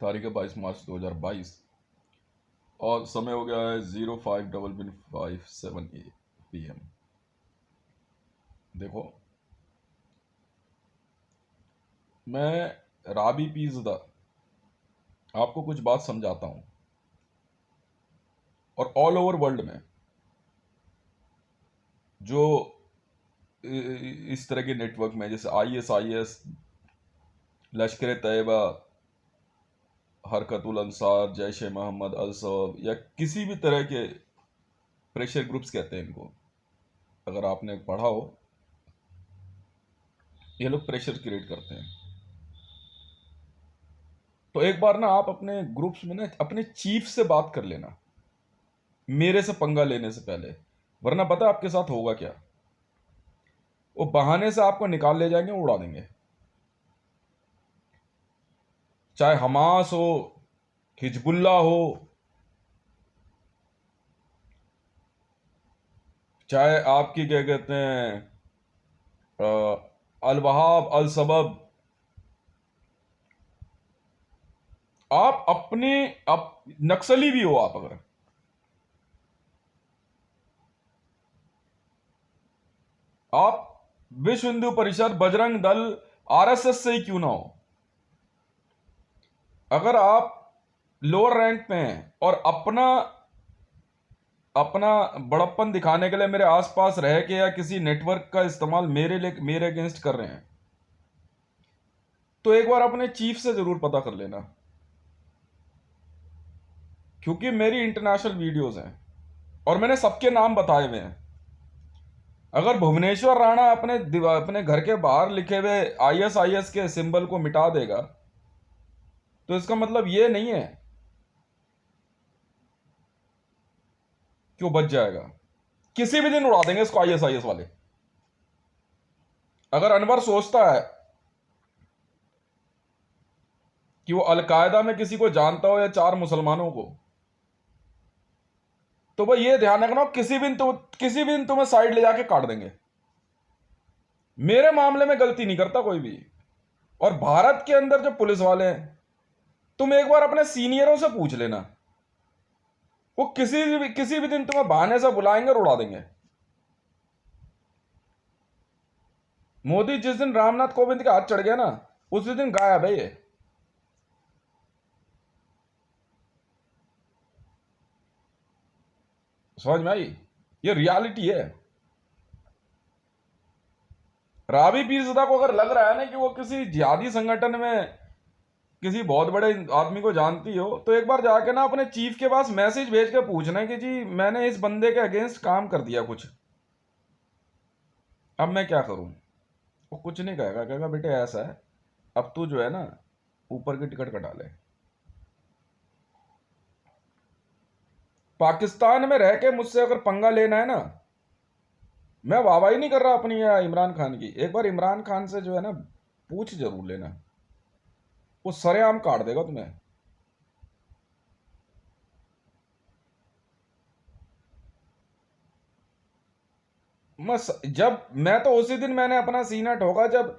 तारीख है 22 मार्च 2022 और समय हो गया है 05:57 PM। देखो, मैं राबी पीज़दा आपको कुछ बात समझाता हूँ। और ऑल ओवर वर्ल्ड में जो इस तरह के नेटवर्क में जैसे ISIS, लश्कर तैयबा, हरकतुल अंसार, जैश ए मोहम्मद, अल सबब या किसी भी तरह के प्रेशर ग्रुप्स कहते हैं इनको, अगर आपने पढ़ा हो, ये लोग प्रेशर क्रिएट करते हैं। तो एक बार ना आप अपने ग्रुप्स में ना अपने चीफ से बात कर लेना, मेरे से पंगा लेने से पहले, वरना पता आपके साथ होगा क्या। वो बहाने से आपको निकाल ले जाएंगे, उड़ा देंगे। चाहे हमास हो, हिजबुल्ला हो, चाहे आपकी क्या कहते हैं अल वहाब, अल सबब, आप अपने नक्सली भी हो, आप अगर आप विश्व हिंदू परिषद, बजरंग दल, RSS से ही क्यों ना हो, अगर आप लोअर रैंक पे हैं और अपना अपना बड़प्पन दिखाने के लिए मेरे आसपास रह के या किसी नेटवर्क का इस्तेमाल मेरे अगेंस्ट कर रहे हैं, तो एक बार अपने चीफ से जरूर पता कर लेना, क्योंकि मेरी इंटरनेशनल वीडियोस हैं और मैंने सबके नाम बताए हुए हैं। अगर भुवनेश्वर राणा अपने घर के बाहर लिखे हुए ISIS के सिंबल को मिटा देगा, तो इसका मतलब ये नहीं है कि वो बच जाएगा। किसी भी दिन उड़ा देंगे इसको ISIS वाले। अगर अनवर सोचता है कि वो अलकायदा में किसी को जानता हो या 4 मुसलमानों को, तो भाई ये ध्यान रखना, किसी भी दिन तुम्हें साइड ले जाके काट देंगे। मेरे मामले में गलती नहीं करता कोई भी। और भारत के अंदर जो पुलिस वाले हैं, तुम एक बार अपने सीनियरों से पूछ लेना, वो किसी भी दिन तुम्हें बहाने से बुलाएंगे और उड़ा देंगे। मोदी जिस दिन रामनाथ कोविंद के हाथ चढ़ गया ना, उसी दिन गायब है ये। समझ में आई? ये रियलिटी है। राबी पीरज़दा को अगर लग रहा है ना कि वो किसी जिहादी संगठन में किसी बहुत बड़े आदमी को जानती हो, तो एक बार जाके ना अपने चीफ के पास मैसेज भेज के पूछना कि जी मैंने इस बंदे के अगेंस्ट काम कर दिया कुछ, अब मैं क्या करूं। वो कुछ नहीं कहेगा, कहेगा बेटे ऐसा है, अब तू जो है ना ऊपर की टिकट कटा ले। पाकिस्तान में रह के मुझसे अगर पंगा लेना है ना, मैं वाहवाही नहीं कर रहा अपनी या इमरान खान की, एक बार इमरान खान से जो है ना पूछ जरूर लेना, वो सरेआम काट देगा तुम्हें। जब मैं तो उसी दिन मैंने अपना सीना ठोका जब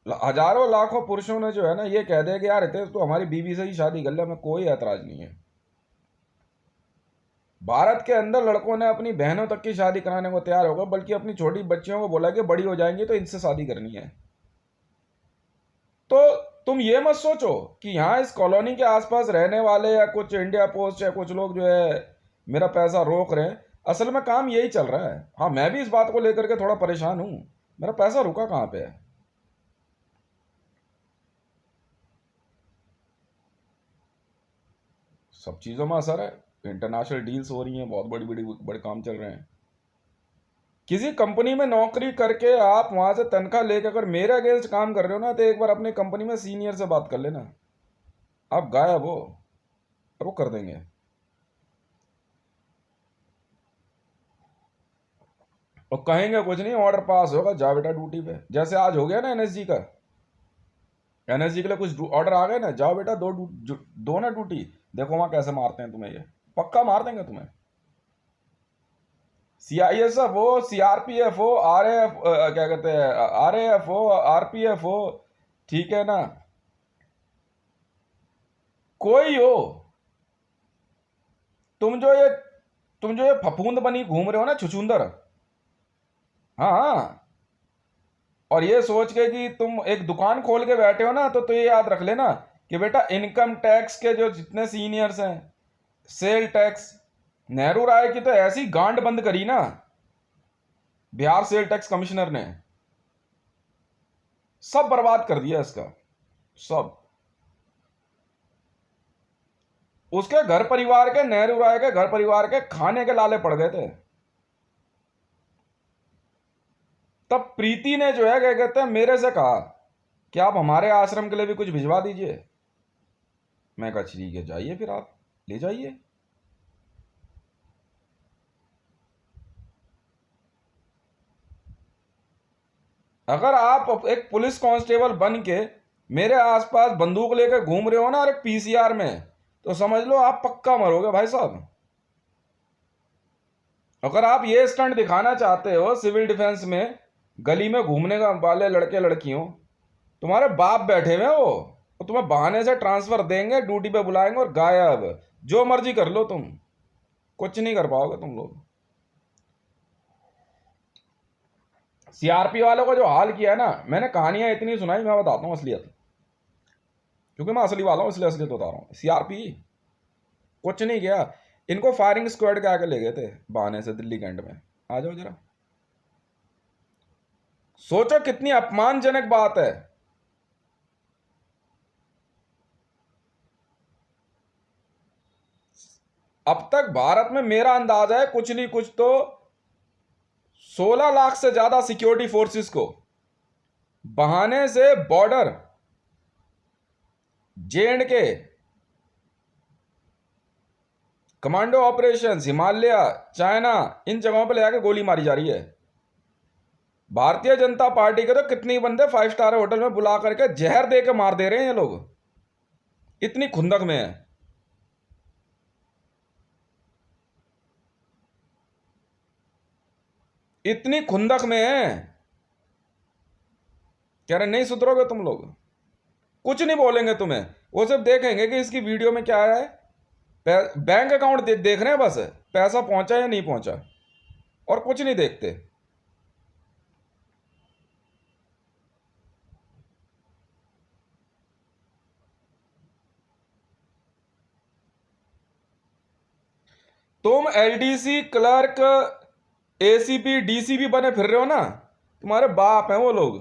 हजारों लाखों पुरुषों ने जो है ना ये कह दिया कि यार रितेश तो हमारी बीवी से ही शादी कर ले, मैं कोई ऐतराज नहीं है। भारत के अंदर लड़कों ने अपनी बहनों तक की शादी कराने को तैयार हो गए, बल्कि अपनी छोटी बच्चियों को बोला कि बड़ी हो जाएंगी तो इनसे शादी करनी है। तो तुम ये मत सोचो कि यहाँ इस कॉलोनी के आसपास रहने वाले या कुछ इंडिया पोस्ट या कुछ लोग जो है मेरा पैसा रोक रहे हैं। असल में काम यही चल रहा है। हाँ, मैं भी इस बात को लेकर के थोड़ा परेशान हूं, मेरा पैसा रुका कहाँ पे है। सब चीज़ों में असर है। इंटरनेशनल डील्स हो रही हैं, बहुत बड़ी बड़ी बड़े काम चल रहे हैं। किसी कंपनी में नौकरी करके आप वहां से तनख्वाह लेकर अगर मेरे अगेंस्ट काम कर रहे हो ना, तो एक बार अपनी कंपनी में सीनियर से बात कर लेना, आप गायब हो और वो कर देंगे। और कहेंगे कुछ नहीं, ऑर्डर पास होगा, जा बेटा ड्यूटी पे। जैसे आज हो गया ना NSG का, NSG के लिए कुछ ऑर्डर आ गए ना, जाओ बेटा दो ना ड्यूटी, देखो वहां कैसे मारते हैं तुम्हें, ये पक्का मार देंगे तुम्हें। CISF हो, CRPF हो, RAF क्या कहते हैं, RAF हो, RPF हो, ठीक है ना, कोई हो, तुम जो ये फफूंद बनी घूम रहे हो ना, छुछुंदर। हाँ हाँ। और ये सोच के कि तुम एक दुकान खोल के बैठे हो ना, तो ये याद रख लेना कि बेटा इनकम टैक्स के जो जितने सीनियर्स हैं, सेल टैक्स, नेहरू राय की तो ऐसी गांड बंद करी ना बिहार सेल टैक्स कमिश्नर ने, सब बर्बाद कर दिया इसका सब। उसके घर परिवार के, नेहरू राय के घर परिवार के खाने के लाले पड़ गए थे। तब प्रीति ने जो है क्या कहते हैं मेरे से कहा कि आप हमारे आश्रम के लिए भी कुछ भिजवा दीजिए। मैं कहा ठीक है, जाइए फिर आप ले जाइए। अगर आप एक पुलिस कांस्टेबल बन के मेरे आसपास बंदूक लेकर घूम रहे हो ना, और एक पीसीआर में, तो समझ लो आप पक्का मरोगे भाई साहब। अगर आप ये स्टंट दिखाना चाहते हो सिविल डिफेंस में, गली में घूमने का वाले लड़के लड़कियों, तुम्हारे बाप बैठे हुए हो, वो तुम्हें बहाने से ट्रांसफर देंगे, ड्यूटी पे बुलाएंगे और गायब। जो मर्जी कर लो तुम, कुछ नहीं कर पाओगे तुम लोग। सीआरपी वालों का जो हाल किया है ना, मैंने कहानियां इतनी सुनाई, मैं बताता हूँ असलियत, क्योंकि मैं असली वाला हूँ इसलिए असलियत बता रहा हूँ। सीआरपी कुछ नहीं किया, इनको फायरिंग स्क्वाड के आगे ले गए थे बहाने से दिल्ली कैंट में। आ जाओ जरा, सोचो कितनी अपमानजनक बात है। अब तक भारत में मेरा अंदाजा है कुछ नहीं कुछ तो 16 लाख से ज्यादा सिक्योरिटी फोर्सेस को बहाने से border, JNK, commando operation, Himalaya, China, इन जगहों पर ले जाकर गोली मारी जा रही है। भारतीय जनता पार्टी के तो कितने बंदे 5 स्टार होटल में बुला करके जहर दे के मार दे रहे हैं ये लोग, इतनी खुंदक में है। इतनी खुंदक में है, कह रहे नहीं सुधरोगे तुम लोग। कुछ नहीं बोलेंगे तुम्हें, वो सिर्फ देखेंगे कि इसकी वीडियो में क्या है, बैंक अकाउंट देख रहे हैं बस, पैसा पहुंचा या नहीं पहुंचा, और कुछ नहीं देखते। तुम LDC क्लर्क, ACP, DCP बने फिर रहे हो ना, तुम्हारे बाप हैं वो लोग।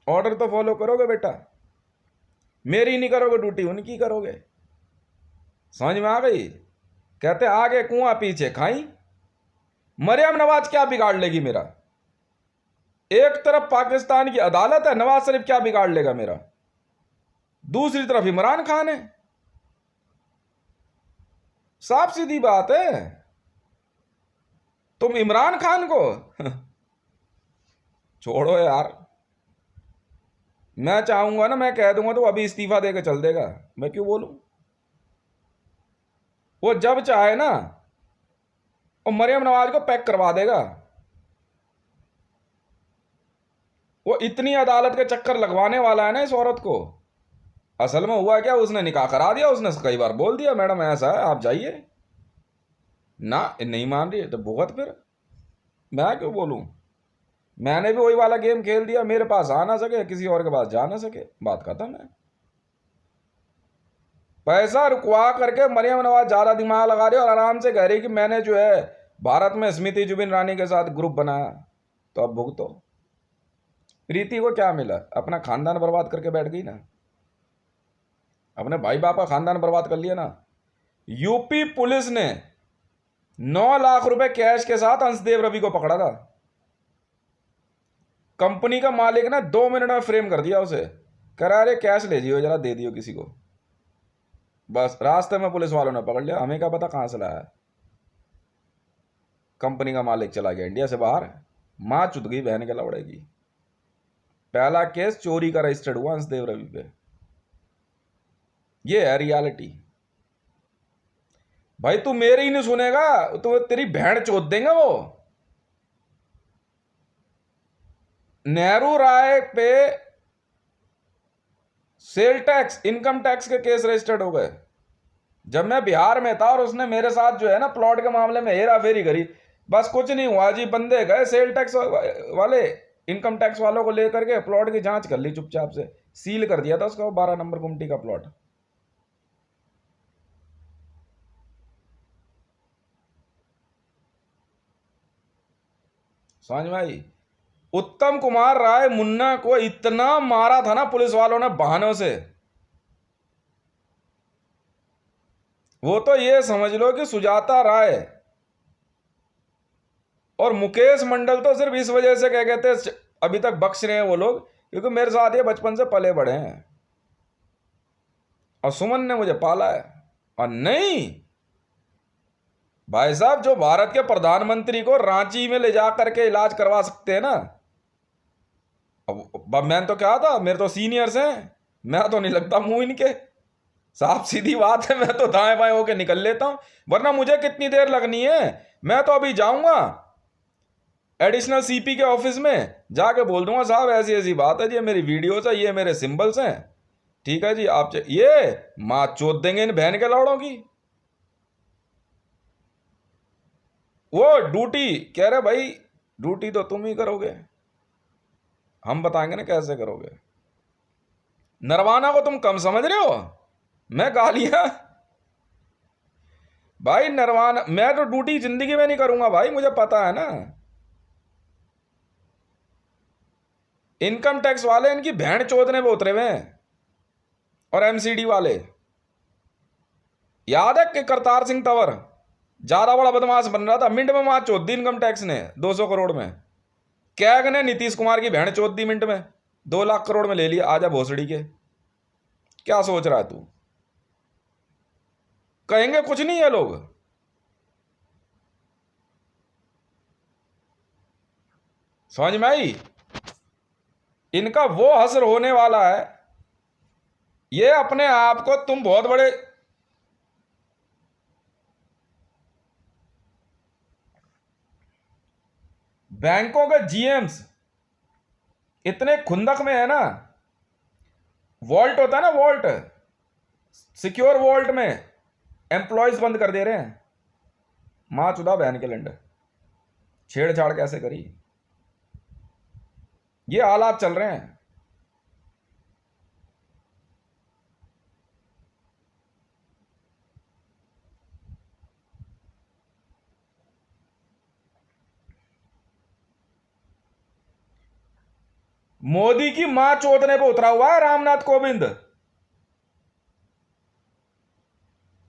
ऑर्डर तो फॉलो करोगे बेटा, मेरी नहीं करोगे ड्यूटी, उनकी करोगे। समझ में आ गई? कहते आगे कुआं पीछे खाई। मरियम नवाज क्या बिगाड़ लेगी मेरा? एक तरफ पाकिस्तान की अदालत है, नवाज शरीफ क्या बिगाड़ लेगा मेरा? दूसरी तरफ इमरान खान है। साफ सीधी बात है। तुम इमरान खान को छोड़ो यार, मैं चाहूंगा ना, मैं कह दूंगा तो अभी इस्तीफा देकर चल देगा, मैं क्यों बोलूं? वो जब चाहे ना, और मरियम नवाज को पैक करवा देगा। वो इतनी अदालत के चक्कर लगवाने वाला है ना इस औरत को। असल में हुआ क्या, उसने निकाह करा दिया, उसने कई बार बोल दिया मैडम ऐसा है आप जाइए, ना नहीं मान रही है तो भुगत फिर। मैं क्यों बोलूं? मैंने भी वही वाला गेम खेल दिया, मेरे पास आ ना सके, किसी और के पास जा ना सके, बात खत्म है। पैसा रुकवा करके मरियम नवाज ज्यादा दिमाग लगा रही है और आराम से कह रही कि मैंने जो है भारत में स्मृति जुबिन रानी के साथ ग्रुप बनाया, तो अब भुगतो। प्रीति को क्या मिला? अपना खानदान बर्बाद करके बैठ गई ना, अपने भाई बाप का खानदान बर्बाद कर लिया ना। यूपी पुलिस ने 9 लाख रुपए कैश के साथ अंशदेव रवि को पकड़ा था। कंपनी का मालिक ने 2 मिनट में फ्रेम कर दिया उसे, कह रहा अरे कैश ले जियो जरा, दे दियो किसी को। बस रास्ते में पुलिस वालों ने पकड़ लिया, हमें क्या पता कहां से लाया। कंपनी का मालिक चला गया इंडिया से बाहर, मां चुद गई बहन के लौड़े की। पहला केस चोरी का रजिस्टर्ड हुआ अंशदेव रवि पे। ये है रियलिटी। भाई तू मेरी ही नहीं सुनेगा तो तेरी बहन चोद देंगे वो। नेहरू राय पे सेल टैक्स, इनकम टैक्स के केस रजिस्टर्ड हो गए। जब मैं बिहार में था और उसने मेरे साथ जो है ना प्लॉट के मामले में हेरा फेरी करी, बस कुछ नहीं हुआ जी, बंदे गए सेल टैक्स वाले, इनकम टैक्स वालों को लेकर के प्लॉट की जांच कर ली चुपचाप से, सील कर दिया था उसका 12 नंबर गुमटी का प्लॉट। समझ में आई? उत्तम कुमार राय मुन्ना को इतना मारा था ना पुलिस वालों ने बहानों से, वो तो ये समझ लो कि सुजाता राय और मुकेश मंडल तो सिर्फ इस वजह से क्या कहते हैं अभी तक बख्श रहे हैं वो लोग, क्योंकि मेरे साथ ये बचपन से पले बड़े हैं और सुमन ने मुझे पाला है। और नहीं भाई साहब, जो भारत के प्रधानमंत्री को रांची में ले जा करके इलाज करवा सकते हैं ना, अब मैं तो क्या था, मेरे तो सीनियर्स हैं, मैं तो नहीं लगता मुंह इनके, साफ सीधी बात है, मैं तो दाएं बाएं होके निकल लेता हूं, वरना मुझे कितनी देर लगनी है, मैं तो अभी जाऊंगा एडिशनल सीपी के ऑफिस में, जाके बोल दूंगा साहब ऐसी ऐसी बात है जी, ये मेरी वीडियोस है, ये मेरे सिंबल्स हैं, ठीक है जी, आप ये माँ चोद देंगे इन बहन के लौड़ों की। वो ड्यूटी कह रहे भाई, ड्यूटी तो तुम ही करोगे, हम बताएंगे ना कैसे करोगे। नरवाना को तुम कम समझ रहे हो, मैं गालियां, भाई नरवाना, मैं तो ड्यूटी जिंदगी में नहीं करूंगा भाई, मुझे पता है ना। इनकम टैक्स वाले इनकी बहन चोदने पे उतरे हुए हैं, और एमसीडी वाले, याद है कि करतार सिंह तंवर ज्यादा बड़ा बदमाश बन रहा था, मिनट में वहां चोद दी इनकम टैक्स ने 200 करोड़ में, कैग ने नीतीश कुमार की बहन चोद दी मिनट में, 2 लाख करोड़ में ले लिया, आजा भोसड़ी के, क्या सोच रहा है तू? कहेंगे कुछ नहीं है लोग। समझ में आई? इनका वो हसर होने वाला है, ये अपने आप को तुम बहुत बड़े, बैंकों के जीएम्स इतने खुंदक में है ना, वॉल्ट होता है ना, वॉल्ट, सिक्योर वॉल्ट में एम्प्लॉयज बंद कर दे रहे हैं। मां चुदा बहन के लंड, छेड़छाड़ कैसे करी, ये हालात चल रहे हैं। मोदी की मां चोदने पे उतरा हुआ है रामनाथ कोविंद,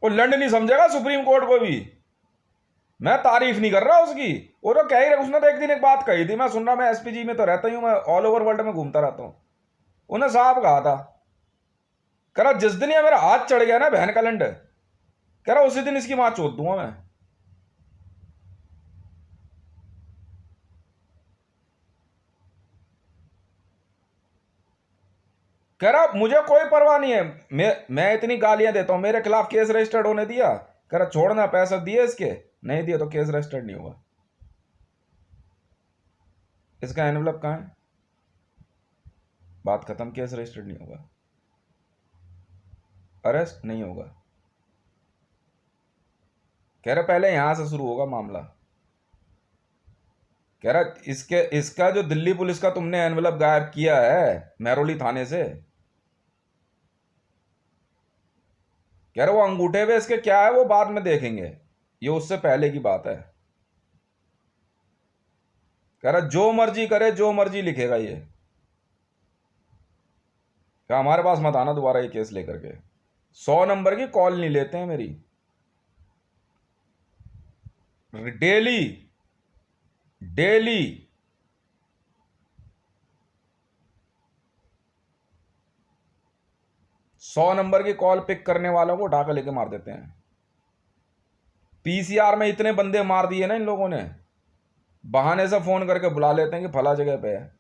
वो लंड नहीं समझेगा सुप्रीम कोर्ट को भी, मैं तारीफ नहीं कर रहा उसकी, वो तो कह ही रहा, उसने तो एक दिन एक बात कही थी, मैं सुन रहा, मैं एसपीजी में तो रहता ही हूं, मैं ऑल ओवर वर्ल्ड में घूमता रहता हूं, उन्हें साहब कहा था, कह रहा जिस दिन ये मेरा हाथ चढ़ गया ना बहन का लंड, कह रहा उसी दिन इसकी मां चोद दूंगा मैं। कह रहा मुझे कोई परवाह नहीं है, मैं इतनी गालियां देता हूं, मेरे खिलाफ केस रजिस्टर्ड होने दिया, कह रहा छोड़ना, पैसा दिए इसके, नहीं दिए तो केस रजिस्टर्ड नहीं होगा। इसका एनवलप कहां है, बात खत्म, केस रजिस्टर्ड नहीं होगा, अरेस्ट नहीं होगा। कह रहा पहले यहां से शुरू होगा मामला, कह रहा इसका जो दिल्ली पुलिस का तुमने एनवलप गायब किया है महरौली थाने से, कह रहा वो अंगूठे पे इसके क्या है वो बाद में देखेंगे, ये उससे पहले की बात है। कह रहा जो मर्जी करे, जो मर्जी लिखेगा ये, क्या हमारे पास मत आना दोबारा ये केस लेकर के, 100 नंबर की कॉल नहीं लेते हैं मेरी, डेली डेली। 100 नंबर की कॉल पिक करने वालों को उठाकर लेके मार देते हैं। पीसीआर में इतने बंदे मार दिए ना इन लोगों ने, बहाने से फोन करके बुला लेते हैं कि फला जगह पे है,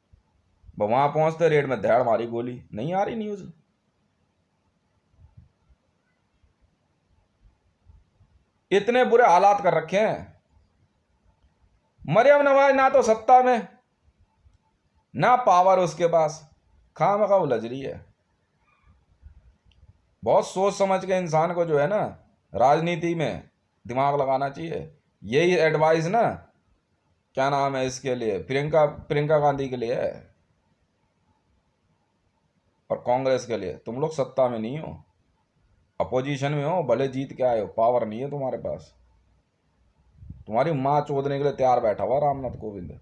वहां पहुंचते रेड में धैड़ मारी गोली, नहीं आ रही न्यूज। इतने बुरे हालात कर रखे हैं। मरियम नवाज ना तो सत्ता में, ना पावर उसके पास, खामखा उलझ रही है। बहुत सोच समझ के इंसान को जो है ना राजनीति में दिमाग लगाना चाहिए। यही एडवाइस ना, क्या नाम है इसके लिए, प्रियंका गांधी के लिए है और कांग्रेस के लिए। तुम लोग सत्ता में नहीं हो, अपोजिशन में हो, भले जीत के आए हो, पावर नहीं है तुम्हारे पास। तुम्हारी माँ चोदने के लिए तैयार बैठा हुआ रामनाथ कोविंद,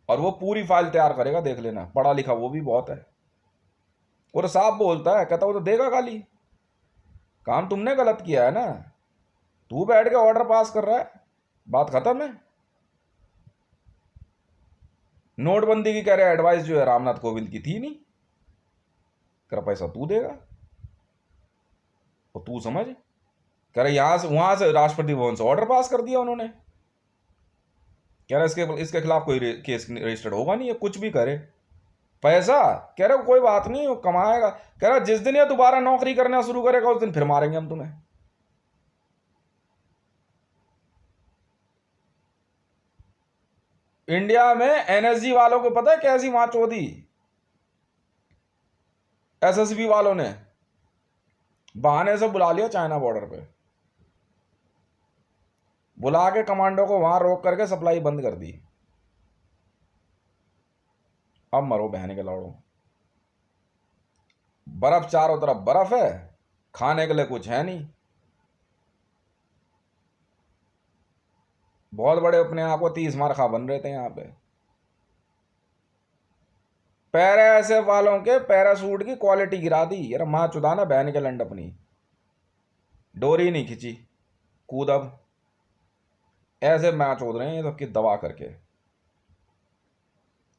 और वो पूरी फाइल तैयार करेगा, देख लेना, पढ़ा लिखा वो भी बहुत है। और साफ बोलता है, कहता वो तो देगा गाली, काम तुमने गलत किया है ना, तू बैठ के ऑर्डर पास कर रहा है, बात खत्म है। नोटबंदी की कह रहे एडवाइस जो है रामनाथ कोविंद की थी नहीं, कर पैसा तू देगा, तो तू समझ, कह रहे यहां से वहां से राष्ट्रपति भवन से ऑर्डर पास कर दिया उन्होंने, कह रहे इसके खिलाफ कोई केस रजिस्टर्ड होगा नहीं, है कुछ भी करे, पैसा कह रहे कोई बात नहीं, वो कमाएगा। कह रहा जिस दिन ये दोबारा नौकरी करना शुरू करेगा उस दिन फिर मारेंगे हम तुम्हें। इंडिया में एनएसजी वालों को पता है कैसी मां चोदी, एसएसबी वालों ने बहाने से बुला लिया चाइना बॉर्डर पे, बुला के कमांडो को वहां रोक करके सप्लाई बंद कर दी। अब मरो बहन के लौड़ो, बर्फ चारों तरफ बर्फ है, खाने के लिए कुछ है नहीं। बहुत बड़े अपने आप को 30 मारखा बन रहे थे यहां पे। पैरा ऐसे वालों के पैरासूट की क्वालिटी गिरा दी, यार मां चुदाना बहन के लंड अपनी, डोरी नहीं खींची, कूद अब ऐसे मैच हो रहे हैं सबकी दबा करके।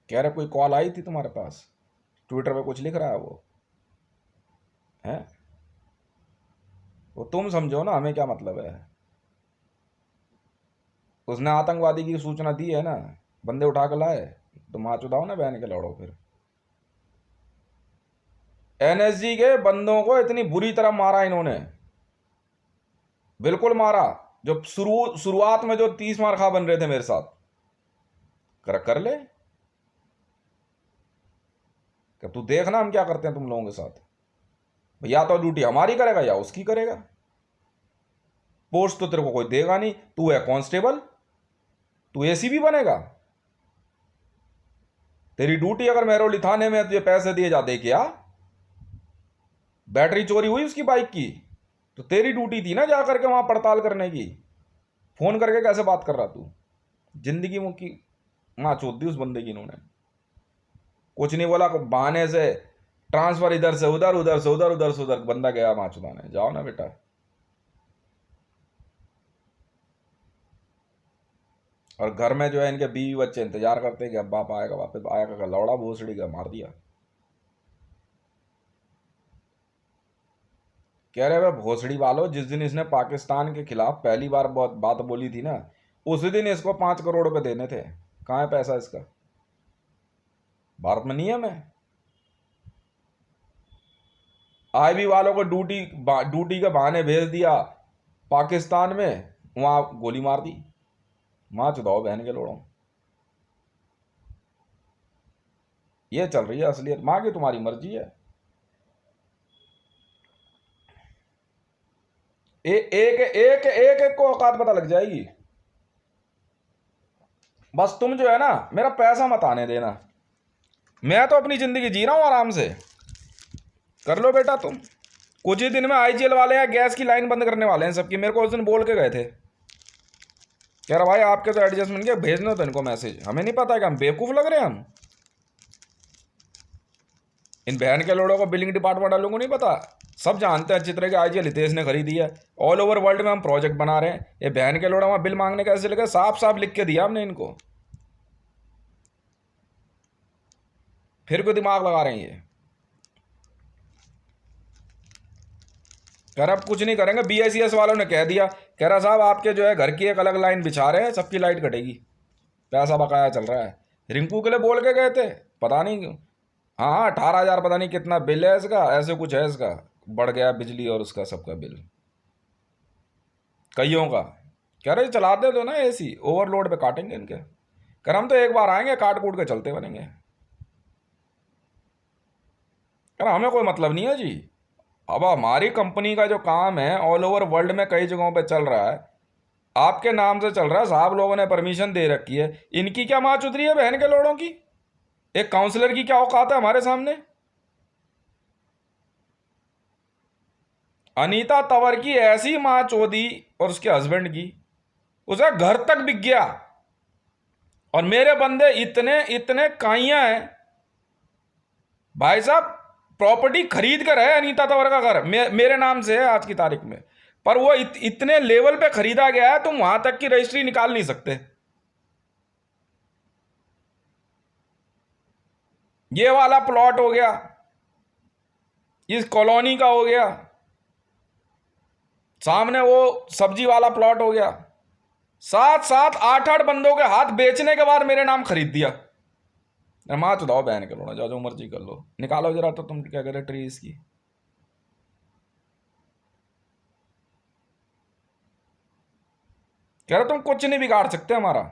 कह रहे कोई कॉल आई थी तुम्हारे पास, ट्विटर पे कुछ लिख रहा है वो है, वो तुम समझो ना, हमें क्या मतलब है। उसने आतंकवादी की सूचना दी है ना, बंदे उठा कर लाए, तो मां चुदाओ ना बहन के लड़ो। फिर एनएसजी के बंदों को इतनी बुरी तरह मारा इन्होंने, बिल्कुल मारा, जो शुरुआत में जो 30 मार खा बन रहे थे मेरे साथ, कर ले, कि तू देखना हम क्या करते हैं तुम लोगों के साथ। या तो ड्यूटी हमारी करेगा या उसकी करेगा, पोस्ट तो तेरे को कोई देगा नहीं, तू है कांस्टेबल, तू एसीबी बनेगा। तेरी ड्यूटी अगर मेहरौली थाने में तुझे पैसे दिए जाते, क्या बैटरी चोरी हुई उसकी बाइक की, तो तेरी ड्यूटी थी ना जा करके वहां पड़ताल करने की। फोन करके कैसे बात कर रहा तू, जिंदगी मुक्की मां चोद दी उस बंदे की इन्होंने। कुछ नहीं बोला, बहाने से ट्रांसफर इधर से उधर, उधर से उधर, उधर से उधर, बंदा गया मां चुदाने। जाओ ना बेटा, और घर में जो है इनके बीवी बच्चे इंतजार करते हैं कि अब बाप आएगा, वापस आएगा, लौड़ा भोसड़ी का मार दिया। कह रहे भाई भोसड़ी वालों, जिस दिन इसने पाकिस्तान के खिलाफ पहली बार बात बोली थी ना, उसी दिन इसको 5 करोड़ रुपए देने थे। कहाँ है पैसा इसका, भारत में नियम है। आईबी वालों को ड्यूटी के बहाने भेज दिया पाकिस्तान में, वहां गोली मार दी। मां चुदाओ बहन के लोड़ों, ये चल रही है असलियत। मां की तुम्हारी मर्जी है। एक एक एक एक को औकात पता लग जाएगी। बस तुम जो है ना, मेरा पैसा मत आने देना, मैं तो अपनी जिंदगी जी रहा हूं आराम से। कर लो बेटा तुम। कुछ ही दिन में आईजीएल वाले या गैस की लाइन बंद करने वाले हैं सबकी। मेरे को उस दिन बोल के गए थे, कह रहा भाई आपके तो एडजस्टमेंट के भेजना तो इनको मैसेज, हमें नहीं पता है कि हम बेवकूफ लग रहे हैं। हम इन बहन के लोड़ों को बिलिंग डिपार्टमेंट वालों को नहीं पता, सब जानते हैं अच्छी तरह के। आईजीएल हितेश ने खरीदी है, ऑल ओवर वर्ल्ड में हम प्रोजेक्ट बना रहे हैं। ये बहन के लोड़ा वहां बिल मांगने कैसे लगे, साफ साफ लिख के दिया हमने इनको, फिर भी दिमाग लगा रहे हैं ये। कह रहा अब कुछ नहीं करेंगे, बीएसईएस वालों ने कह दिया, कह रहा साहब आपके जो है घर की एक अलग लाइन बिछा रहे हैं, सबकी लाइट कटेगी, पैसा बकाया चल रहा है। रिंकू के लिए बोल के गए थे, पता नहीं क्यों। हाँ 18,000 पता नहीं कितना बिल है इसका, ऐसे कुछ है इसका, बढ़ गया बिजली और उसका सबका बिल कईयों का। कह रहे चला दे दो ना एसी, ओवरलोड पे काटेंगे इनके। कह रहे हम तो एक बार आएंगे, काट कूट के चलते बनेंगे। कह रहा हमें कोई मतलब नहीं है जी, अब हमारी कंपनी का जो काम है ऑल ओवर वर्ल्ड में कई जगहों पे चल रहा है, आपके नाम से चल रहा है, साहब लोगों ने परमिशन दे रखी है, इनकी क्या माँ चुद रही है बहन के लोड़ों की? एक काउंसलर की क्या औकात है हमारे सामने? अनीता तंवर की ऐसी माँ चोदी और उसके हस्बैंड की, उसका घर तक बिक गया। और मेरे बंदे इतने इतने काइयां हैं भाई साहब, प्रॉपर्टी खरीद कर है अनीता तंवर का घर मेरे नाम से है आज की तारीख में, पर वो इतने लेवल पे खरीदा गया है तुम वहां तक की रजिस्ट्री निकाल नहीं सकते। ये वाला प्लॉट हो गया, इस कॉलोनी का हो गया, सामने वो सब्जी वाला प्लॉट हो गया, 7-7 8-8 बंदों के हाथ बेचने के बाद मेरे नाम खरीद दिया। माँ चुदाओ बहन के लो, जाओ जो मर्जी कर लो, निकालो जरा तो तुम क्या करे ट्री इसकी। कह रहे तुम कुछ नहीं बिगाड़ सकते हमारा।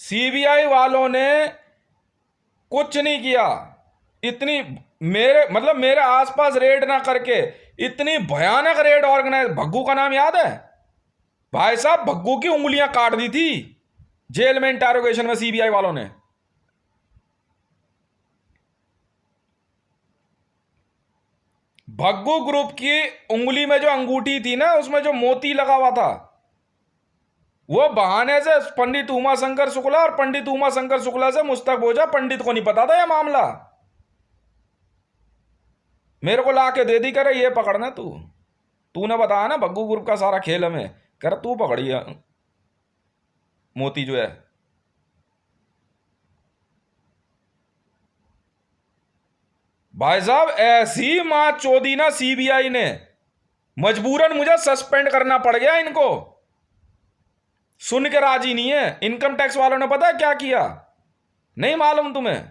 सीबीआई वालों ने कुछ नहीं किया, इतनी मेरे मतलब मेरे आसपास रेड ना करके इतनी भयानक रेड ऑर्गेनाइज। भग्गू का नाम याद है भाई साहब? भग्गू की उंगलियां काट दी थी जेल में इंटरोगेशन में सीबीआई वालों ने। भग्गू ग्रुप की उंगली में जो अंगूठी थी ना, उसमें जो मोती लगा हुआ था, वो बहाने से पंडित उमा शंकर शुक्ला और पंडित उमा शंकर शुक्ला से मुस्तक बोझा, पंडित को नहीं पता था यह मामला, मेरे को ला के दे दी, करे ये पकड़ना तूने बताया ना भग्गू ग्रुप का सारा खेल हमें, कर तू पकड़ी है मोती जो है। भाई साहब ऐसी मां चोदी ना सीबीआई ने, मजबूरन मुझे सस्पेंड करना पड़ गया इनको, सुन के राजी नहीं है। इनकम टैक्स वालों ने पता है क्या किया? नहीं मालूम तुम्हें?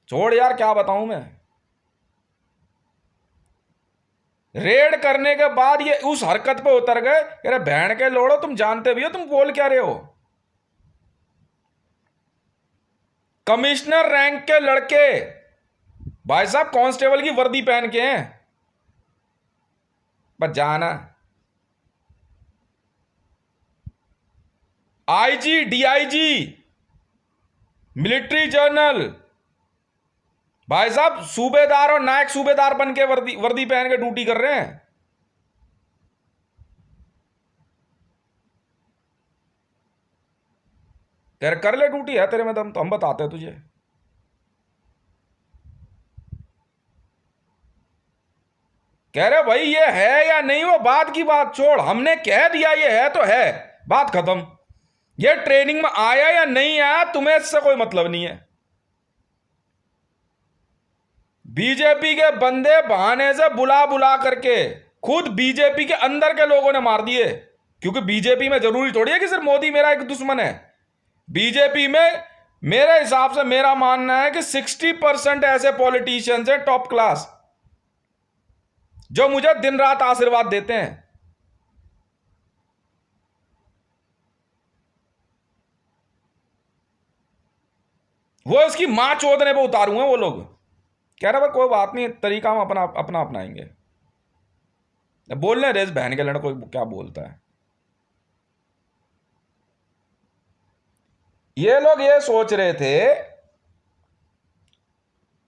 छोड़ यार, क्या बताऊं मैं। रेड करने के बाद ये उस हरकत पे उतर गए, अरे बहन के लोड़ो, तुम जानते भी हो तुम बोल क्या रहे हो। कमिश्नर रैंक के लड़के भाई साहब कांस्टेबल की वर्दी पहन के हैं, बस जाना। आईजी, डीआईजी, मिलिट्री जर्नल, भाई साहब सूबेदार और नायक सूबेदार बन के वर्दी वर्दी पहन के ड्यूटी कर रहे हैं। तेरे कर ले ड्यूटी, है तेरे में दम तो हम बताते हैं तुझे। कह रहे भाई ये है या नहीं, वो बात की बात छोड़, हमने कह दिया ये है तो है, बात खत्म। ये ट्रेनिंग में आया या नहीं आया तुम्हें इससे कोई मतलब नहीं है। बीजेपी के बंदे बहाने से बुला बुला करके खुद बीजेपी के अंदर के लोगों ने मार दिए, क्योंकि बीजेपी में जरूरी थोड़ी है कि सिर्फ मोदी मेरा एक दुश्मन है। बीजेपी में मेरे हिसाब से मेरा मानना है कि 60% ऐसे पॉलिटिशियंस हैं टॉप क्लास, जो मुझे दिन रात आशीर्वाद देते हैं। वो इसकी मां चोदने पे उतारूंगा वो लोग। कह रहे भाई कोई बात नहीं, तरीका हम अपना अपना अपनाएंगे। बोलने रेस बहन के लड़कों क्या बोलता है। ये लोग ये सोच रहे थे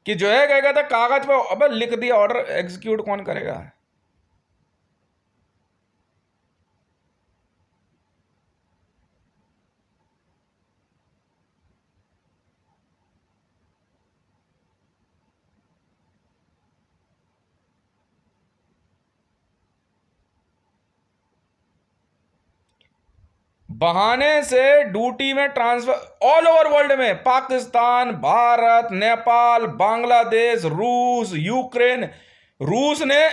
कि जो है क्या कहते हैं, कागज पे अबे लिख दिया ऑर्डर, एग्जीक्यूट कौन करेगा। बहाने से ड्यूटी में ट्रांसफर ऑल ओवर वर्ल्ड में, पाकिस्तान, भारत, नेपाल, बांग्लादेश, रूस, यूक्रेन। रूस ने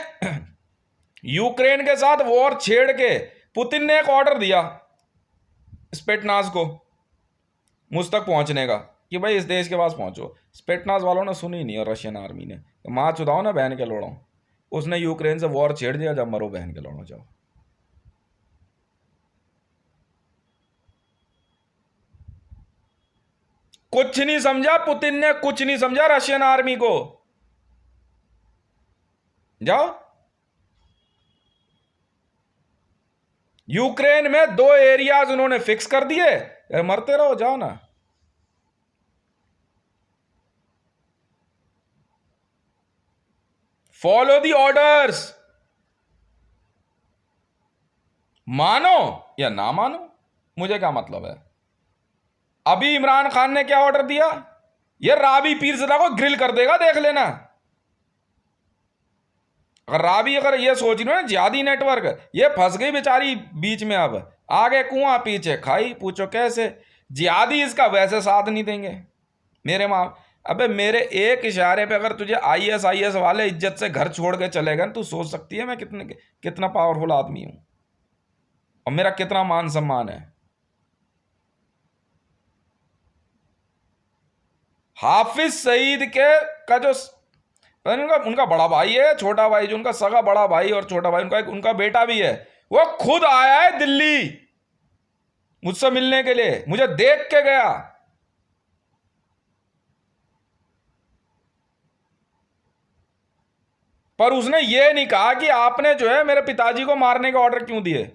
यूक्रेन के साथ वॉर छेड़ के पुतिन ने एक ऑर्डर दिया स्पेटनाज को मुझ तक पहुंचने का, कि भाई इस देश के पास पहुंचो। स्पेटनाज वालों ने सुनी नहीं, और रशियन आर्मी ने तो मां चुदाओ ना बहन के लोड़ो, उसने यूक्रेन से वॉर छेड़ दिया, जब मरो बहन के लोड़ो जाओ। कुछ नहीं समझा पुतिन ने, कुछ नहीं समझा रशियन आर्मी को। जाओ, यूक्रेन में 2 एरियाज उन्होंने फिक्स कर दिए, मरते रहो, जाओ ना। फॉलो दी ऑर्डर्स, मानो या ना मानो, मुझे क्या मतलब है। अभी इमरान खान ने क्या ऑर्डर दिया, ये राबी पीरज़ादा को ग्रिल कर देगा, देख लेना। अगर राबी अगर ये सोच रही हो ना जिहादी नेटवर्क, ये फंस गई बेचारी बीच में, अब आगे कुआं पीछे खाई, पूछो कैसे। जिहादी इसका वैसे साथ नहीं देंगे मेरे माँ। अबे मेरे एक इशारे पे अगर तुझे आईएस वाले इज्जत से घर छोड़ के चले गए, तू सोच सकती है मैं कितना पावरफुल आदमी हूं और मेरा कितना मान सम्मान है। हाफिज सईद के का जो उनका बड़ा भाई है, छोटा भाई, जो उनका सगा बड़ा भाई और छोटा भाई, उनका बेटा भी है, वो खुद आया है दिल्ली मुझसे मिलने के लिए, मुझे देख के गया। पर उसने ये नहीं कहा कि आपने जो है मेरे पिताजी को मारने के ऑर्डर क्यों दिए।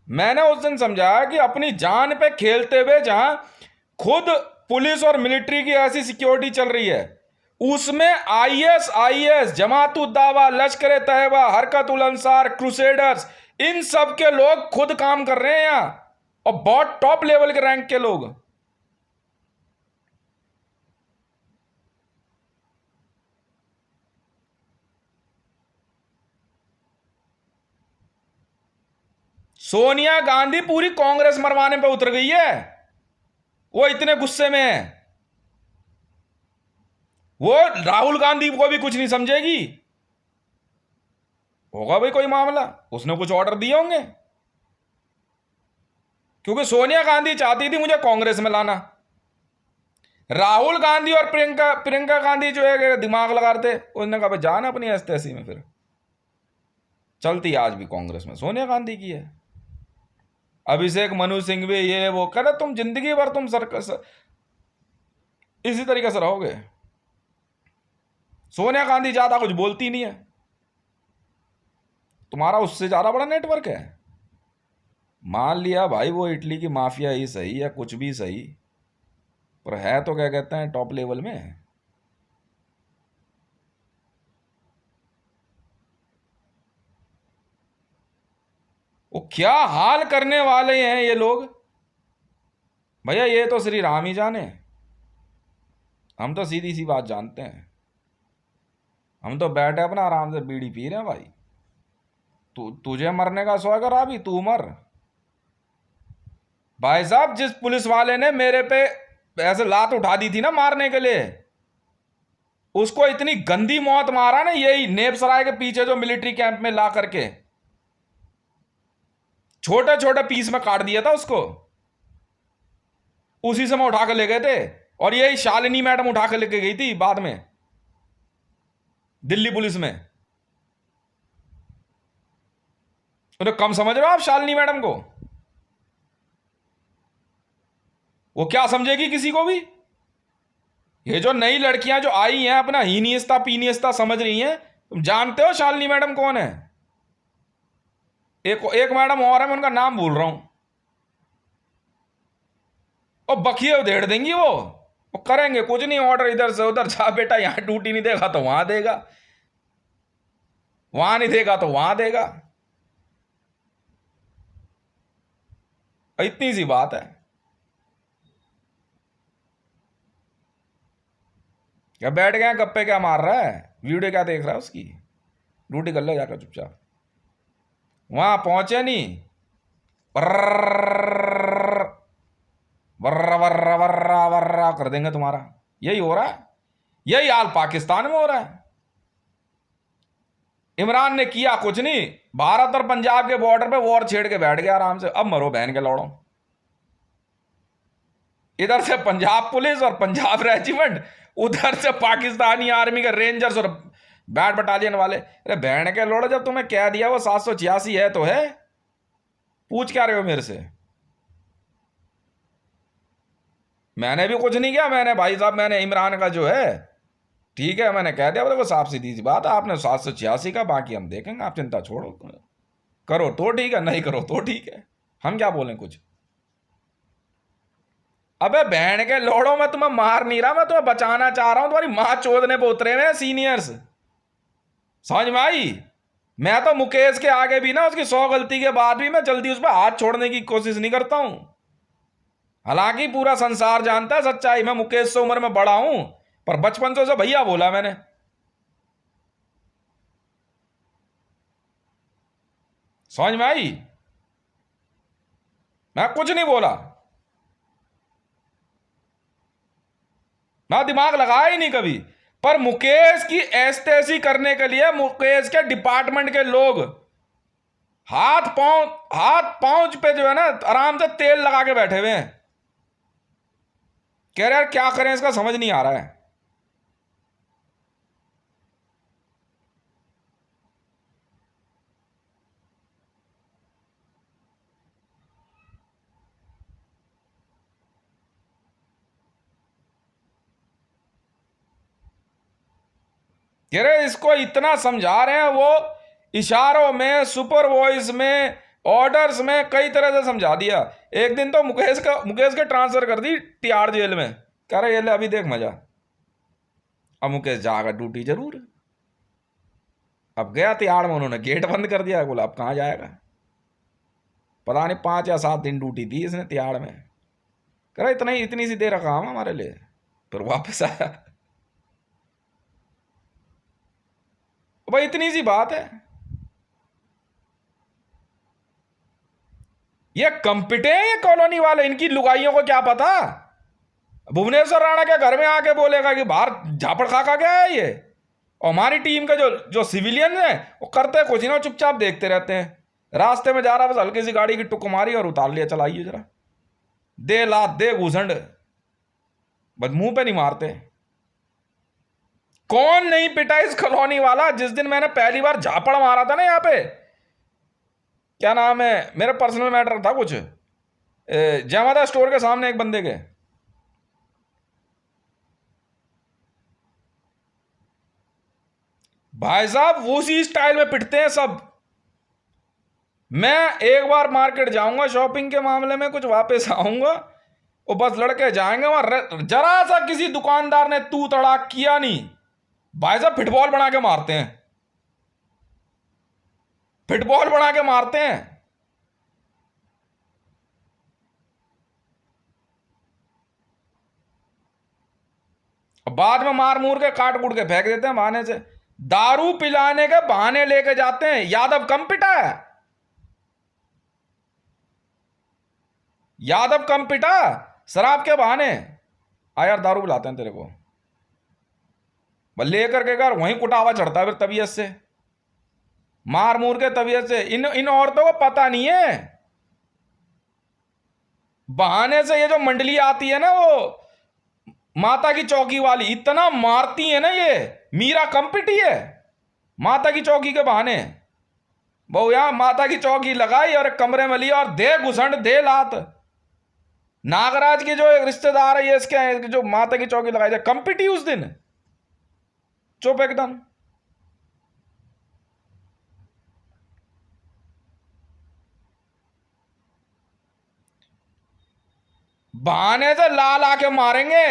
मैंने उस दिन समझा कि अपनी जान पे खेलते हुए जहां खुद पुलिस और मिलिट्री की ऐसी सिक्योरिटी चल रही है, उसमें आईएस, जमात उद दावा, लश्कर तैयबा, हरकत उल अंसार, क्रूसेडर्स, इन सब के लोग खुद काम कर रहे हैं यहां, और बहुत टॉप लेवल के रैंक के लोग। सोनिया गांधी पूरी कांग्रेस मरवाने पे उतर गई है, वो इतने गुस्से में है, वो राहुल गांधी को भी कुछ नहीं समझेगी। होगा भाई कोई मामला, उसने कुछ ऑर्डर दिए होंगे, क्योंकि सोनिया गांधी चाहती थी मुझे कांग्रेस में लाना। राहुल गांधी और प्रियंका गांधी जो है दिमाग लगाते, उसने कहा जाना अपनी एसतेसी में, फिर चलती आज भी कांग्रेस में सोनिया गांधी की है। अभिषेक मनु सिंह भी ये वो कह रहे, तुम जिंदगी भर तुम इसी तरीके से रहोगे। सोनिया गांधी ज्यादा कुछ बोलती नहीं है, तुम्हारा उससे ज्यादा बड़ा नेटवर्क है। मान लिया भाई वो इटली की माफिया ही सही या कुछ भी सही, पर है तो क्या कहते हैं टॉप लेवल में। वो क्या हाल करने वाले हैं ये लोग भैया, ये तो श्री राम ही जाने। हम तो सीधी सी बात जानते हैं, हम तो बैठे अपना आराम से बीड़ी पी रहे हैं भाई। तुझे मरने का शौक है अभी, तू मर भाई साहब। जिस पुलिस वाले ने मेरे पे ऐसे लात उठा दी थी ना मारने के लिए, उसको इतनी गंदी मौत मारा ना, यही नेपसराय के पीछे जो मिलिट्री कैंप में ला करके छोटे छोटे पीस में काट दिया था उसको, उसी समय उठा के ले गए थे। और यही शालिनी मैडम उठा के लेके गई थी बाद में दिल्ली पुलिस में। तो कम समझ रहे हो आप शालिनी मैडम को, वो क्या समझेगी किसी को भी। ये जो नई लड़कियां जो आई हैं अपना हीनियस्ता पीनियस्ता समझ रही हैं, तुम जानते हो शालिनी मैडम कौन है। एक मैडम और है, मैं उनका नाम भूल रहा हूं, और बखिए उधेड़ देंगी वो करेंगे कुछ नहीं, ऑर्डर इधर से उधर, जा बेटा यहां ड्यूटी नहीं देगा तो वहां देगा, वहां नहीं देगा तो वहां देगा, इतनी सी बात है। क्या बैठ गया गप्पे क्या मार रहा है, वीडियो क्या देख रहा है उसकी, ड्यूटी कर ले जाकर चुपचाप। वहां पहुंचे नहीं, वर्रा वर्रा वर्रा वर्रा वर्रा कर देंगे तुम्हारा। यही हो रहा है, यही हाल पाकिस्तान में हो रहा है। इमरान ने किया कुछ नहीं, भारत और पंजाब के बॉर्डर पे वॉर छेड़ के बैठ गया आराम से, अब मरो बहन के लौड़ो। इधर से पंजाब पुलिस और पंजाब रेजिमेंट, उधर से पाकिस्तानी आर्मी के रेंजर्स और बैट बटालियन वाले, अरे बहन के लोड़, जब तुम्हें कह दिया वो 786 है तो है, पूछ क्या रहे हो मेरे से? मैंने भी कुछ नहीं किया, मैंने भाई साहब, मैंने इमरान का जो है, ठीक है, मैंने कह दिया, देखो साफ सीधी सी बात है, आपने 786 का, बाकी हम देखेंगे, आप चिंता छोड़ो, करो तो ठीक है, नहीं करो तो ठीक है, हम क्या बोलें कुछ। अबे बहन के लोड़ो, मैं तुम्हें मार नहीं रहा, मैं तुम्हें बचाना चाह रहा हूं, तुम्हारी माँ चोदने पे उतरे हुए सीनियर्स, समझ में आई? मैं तो मुकेश के आगे भी ना, उसकी 100 गलती के बाद भी मैं जल्दी उस पर हाथ छोड़ने की कोशिश नहीं करता हूं। हालांकि पूरा संसार जानता है सच्चाई, मैं मुकेश से उम्र में बड़ा हूं, पर बचपन से उसे भैया बोला मैंने। समझ में आई? मैं कुछ नहीं बोला, ना दिमाग लगाया ही नहीं कभी। पर मुकेश की ऐसी करने के लिए मुकेश के डिपार्टमेंट के लोग हाथ पांव पे जो है ना आराम से तेल लगा के बैठे हुए हैं, कह रहे यार क्या करें, इसका समझ नहीं आ रहा है। कह रहे इसको इतना समझा रहे हैं, वो इशारों में, सुपर वॉइस में, ऑर्डर्स में, कई तरह से समझा दिया। एक दिन तो मुकेश के ट्रांसफर कर दी तिहाड़ जेल में, कह रहे ये ले अभी देख मजा। अब मुकेश जाएगा ड्यूटी जरूर, अब गया तिहाड़ में, उन्होंने गेट बंद कर दिया, बोला अब कहाँ जाएगा, पता नहीं 5 या 7 दिन ड्यूटी दी इसने तिहाड़ में। कह रहा इतनी सी देर काम हमारे लिए, फिर वापस आया। भाई इतनी सी बात है। ये कंपिटे हैं ये कॉलोनी वाले, इनकी लुगाइयों को क्या पता। भुवनेश्वर राणा के घर में आके बोलेगा कि बाहर झापड़ खा खा गया है ये, और हमारी टीम के जो जो सिविलियन हैं वो करते कुछ नहीं, चुपचाप देखते रहते हैं। रास्ते में जा रहा, बस हल्की सी गाड़ी की टुक मारी और उतार लिया, चलाइए जरा, दे लात दे घूसंड, बस मुंह पे नहीं मारते। कौन नहीं पिटा इस कॉलोनी वाला? जिस दिन मैंने पहली बार झापड़ मारा था ना यहाँ पे, क्या नाम है, मेरा पर्सनल मैटर था कुछ, जय माता स्टोर के सामने एक बंदे के, भाई साहब उसी स्टाइल में पिटते हैं सब। मैं एक बार मार्केट जाऊंगा शॉपिंग के मामले में, कुछ वापस आऊंगा, वो बस लड़के जाएंगे वहां, जरा सा किसी दुकानदार ने तू तड़ाक किया नहीं, भाई साहब फुटबॉल बना के मारते हैं, फुटबॉल बना के मारते हैं। बाद में मार मूर के काट कूट के फेंक देते हैं बहाने से, दारू पिलाने के बहाने लेके जाते हैं। यादव कम पिटा है, यादव कम पिटा शराब के बहाने। आ यार दारू पिलाते हैं तेरे को, बस लेकर के घर वहीं कुटावा चढ़ता है फिर तबीयत से, मार मूर के तबीयत से। इन इन औरतों को पता नहीं है, बहाने से ये जो मंडली आती है ना, वो माता की चौकी वाली, इतना मारती है ना ये, मीरा कम पिटी है माता की चौकी के बहाने। बहु यहां माता की चौकी लगाई और एक कमरे में लिया और दे घुसंड दे लात। नागराज के जो एक रिश्तेदार है ये इसके, जो माता की चौकी लगाई थी, कम पिटी उस दिन, चुप एकदम। बहाने से ला ला के मारेंगे,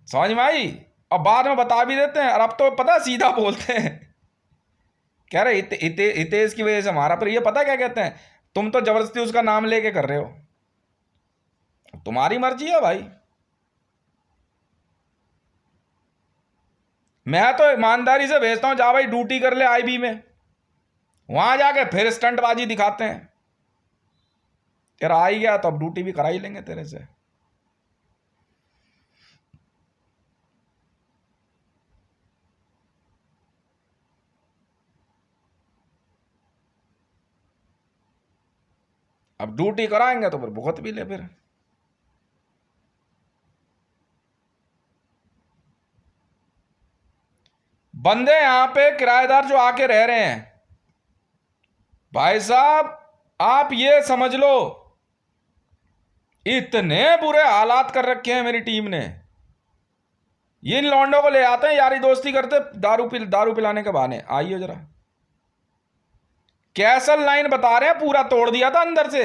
समझ में आई? और बाद में बता भी देते हैं, और अब तो पता सीधा बोलते हैं, कह रहे हितेश की वजह से मारा। पर ये पता क्या कहते हैं, तुम तो जबरदस्ती उसका नाम लेके कर रहे हो, तुम्हारी मर्जी है भाई। मैं तो ईमानदारी से भेजता हूं, जा भाई ड्यूटी कर ले आईबी में, वहां जाके फिर स्टंटबाजी दिखाते हैं। तेरा आ ही गया तो अब ड्यूटी भी करा ही लेंगे तेरे से। अब ड्यूटी कराएंगे तो फिर भुगत भी ले फिर। बंदे यहां पे किराएदार जो आके रह रहे हैं, भाई साहब आप ये समझ लो इतने बुरे हालात कर रखे हैं मेरी टीम ने। ये इन लौंडों को ले आते हैं, यारी दोस्ती करते, दारू पिलाने के बहाने। आइए जरा, कैसल लाइन बता रहे हैं पूरा तोड़ दिया था अंदर से।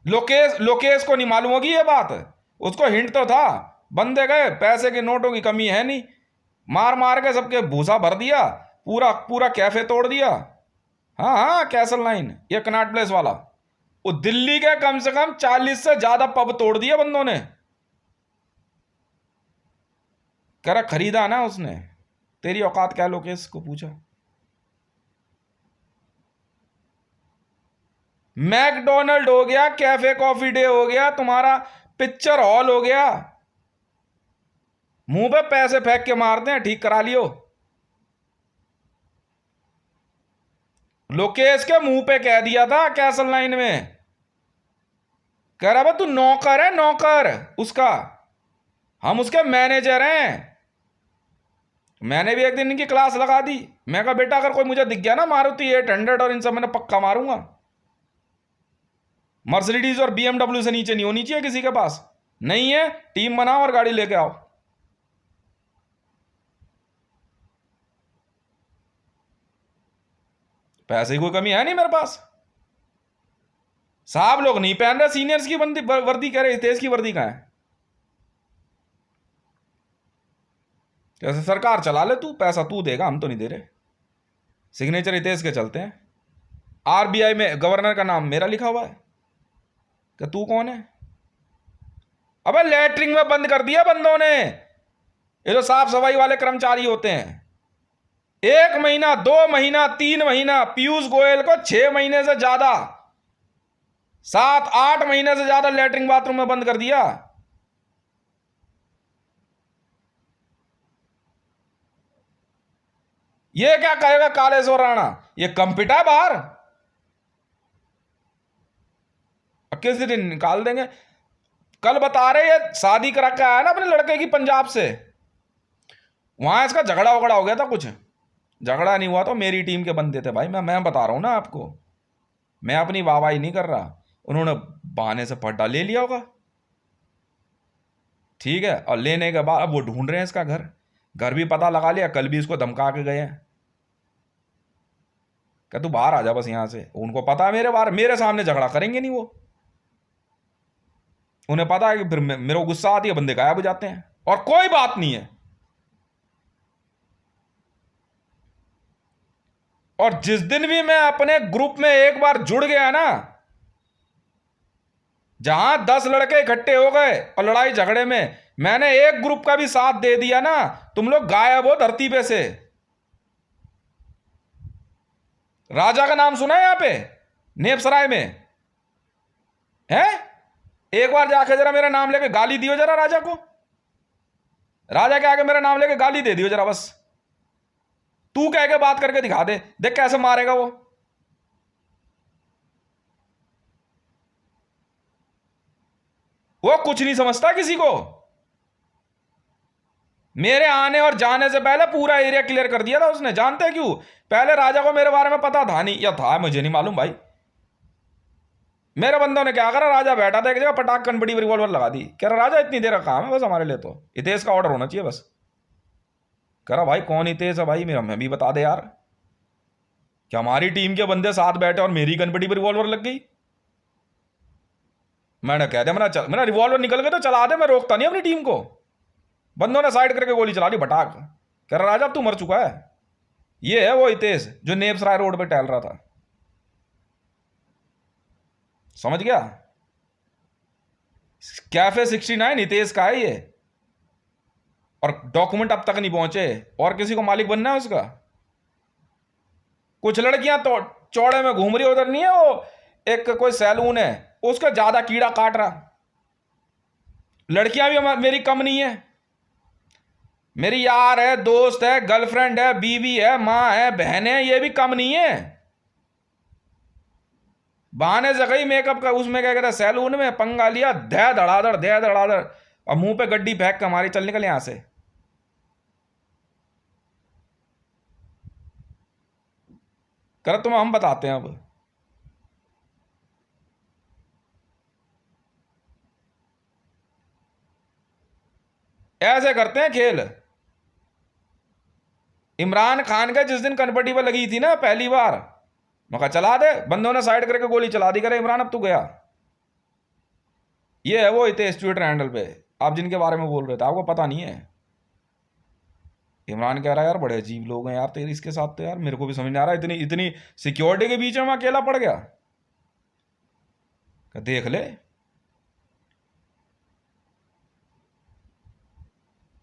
लोकेश को नहीं मालूम होगी ये बात, उसको हिंट तो था। बंदे गए, पैसे के नोटों की कमी है नहीं, मार मार के सबके भूसा भर दिया, पूरा पूरा कैफे तोड़ दिया। हाँ हाँ, कैसल लाइन, ये कनॉट प्लेस वाला, वो दिल्ली के कम से कम 40 से ज्यादा पब तोड़ दिए बंदों ने। कह रहा खरीदा ना उसने, तेरी औकात क्या, लोकेश को पूछा। मैकडोनल्ड हो गया, कैफे कॉफी डे हो गया, तुम्हारा पिक्चर हॉल हो गया, मुंह पे पैसे फेंक के मारते हैं, ठीक करा लियो। लोकेश के मुंह पे कह दिया था कैसल लाइन में, कह रहा तू नौकर है, नौकर उसका, हम उसके मैनेजर हैं। मैंने भी एक दिन इनकी क्लास लगा दी। मैं कहा बेटा अगर कोई मुझे दिख गया ना मारुति 800 और इन सब मैंने पक्का मारूंगा। मर्सिडीज और बीएमडब्ल्यू से नीचे नहीं होनी चाहिए किसी के पास। नहीं है, टीम बनाओ और गाड़ी लेके आओ। पैसे की कोई कमी है नहीं मेरे पास। साहब लोग नहीं पहन रहे सीनियर्स की वर्दी, कह रहे तेज की वर्दी कहां है। जैसे सरकार चला ले, तू पैसा तू देगा, हम तो नहीं दे रहे। सिग्नेचर हितेश के चलते हैं। आरबीआई में गवर्नर का नाम मेरा लिखा हुआ है, कि तू कौन है। अबे लेटरिंग में बंद कर दिया बंदों ने, ये जो साफ सफाई वाले कर्मचारी होते हैं। 1 महीना, 2 महीना, 3 महीना, पीयूष गोयल को 6 महीने से ज्यादा, 7-8 महीने से ज्यादा लेटरिंग बाथरूम में बंद कर दिया। ये क्या कहेगा कालेश्वर राणा, ये कम पिटा है बाहर, किसी दिन निकाल देंगे। कल बता रहे ये शादी करा के आया ना अपने लड़के की पंजाब से, वहां इसका झगड़ा वगड़ा हो गया था। कुछ झगड़ा नहीं हुआ तो मेरी टीम के बंदे थे भाई, मैं बता रहा हूं ना आपको, मैं अपनी वाहवाही नहीं कर रहा। उन्होंने बहाने से पट्टा ले लिया होगा, ठीक है, और लेने के बाद अब वो ढूंढ रहे हैं इसका घर भी पता लगा लिया। कल भी इसको धमका के गए हैं, क्या तू बाहर आ जा बस यहां से। उनको पता है मेरे सामने झगड़ा करेंगे नहीं वो, उन्हें पता है कि फिर मेरे को गुस्सा आती है, बंदे गायब हो जाते हैं। और कोई बात नहीं है। और जिस दिन भी मैं अपने ग्रुप में एक बार जुड़ गया ना, जहां 10 लड़के इकट्ठे हो गए और लड़ाई झगड़े में मैंने एक ग्रुप का भी साथ दे दिया ना, तुम लोग गायब हो धरती पे से। राजा का नाम सुना है यहां पे नेपसराय में है? एक बार जाके जरा मेरा नाम लेके गाली दियो जरा राजा को, राजा के आगे मेरा नाम लेके गाली दे दियो जरा बस। तू कह के बात करके दिखा दे, देख कैसे मारेगा वो। वो कुछ नहीं समझता किसी को। मेरे आने और जाने से पहले पूरा एरिया क्लियर कर दिया था उसने। जानते हैं क्यों? पहले राजा को मेरे बारे में पता था नहीं, या था मुझे नहीं मालूम भाई। मेरे बंदों ने क्या करा, राजा बैठा था एक जगह, पटाख कनपटी रिवॉल्वर लगा दी। कह रहा राजा इतनी देर का काम है बस हमारे लिए, तो हितेश का ऑर्डर होना चाहिए बस। कह रहा भाई कौन हितेश है भाई, मैं भी बता दे यार। क्या हमारी टीम के बंदे साथ बैठे और मेरी कनपटी पर रिवॉल्वर लग गई? मैंने कह दिया मेरा रिवॉल्वर निकल गया तो चला दे, मैं रोकता नहीं अपनी टीम को। बंदों ने साइड करके गोली चला दी फटाक। कह रहा राजा अब तू मर चुका है। ये है वो हितेश जो नेपसराय रोड पे टहल रहा था, समझ गया? कैफे 69 हितेश का है ये, और डॉक्यूमेंट अब तक नहीं पहुंचे। और किसी को मालिक बनना है उसका। कुछ लड़कियां तो चौड़े में घूम रही, उधर नहीं है वो एक कोई सैलून है, उसका ज्यादा कीड़ा काट रहा। लड़कियां भी मेरी कम नहीं है, मेरी यार है, दोस्त है, गर्लफ्रेंड है, बीवी है, मां है, बहन है, ये भी कम नहीं है। बहाने से गई मेकअप का, उसमें क्या कहता है सैलून में पंगा लिया, दे धड़ाधड़ और मुंह पे गड्डी फेंक के हमारी, चल निकल यहां से। कर तुम्हें हम बताते हैं अब। ऐसे करते हैं खेल। इमरान खान का जिस दिन कनपट्टी पर लगी थी ना पहली बार, मैं कहा चला दे, बंदों ने साइड करके गोली चला दी, करे इमरान अब तू गया। ये है वो हितेश ट्विटर हैंडल पे आप जिनके बारे में बोल रहे थे, आपको पता नहीं है। इमरान कह रहा है यार बड़े अजीब लोग हैं यार तेरे इसके साथ, तो यार मेरे को भी समझ नहीं आ रहा, इतनी इतनी सिक्योरिटी के बीच में मैं अकेला पड़ गया। देख ले,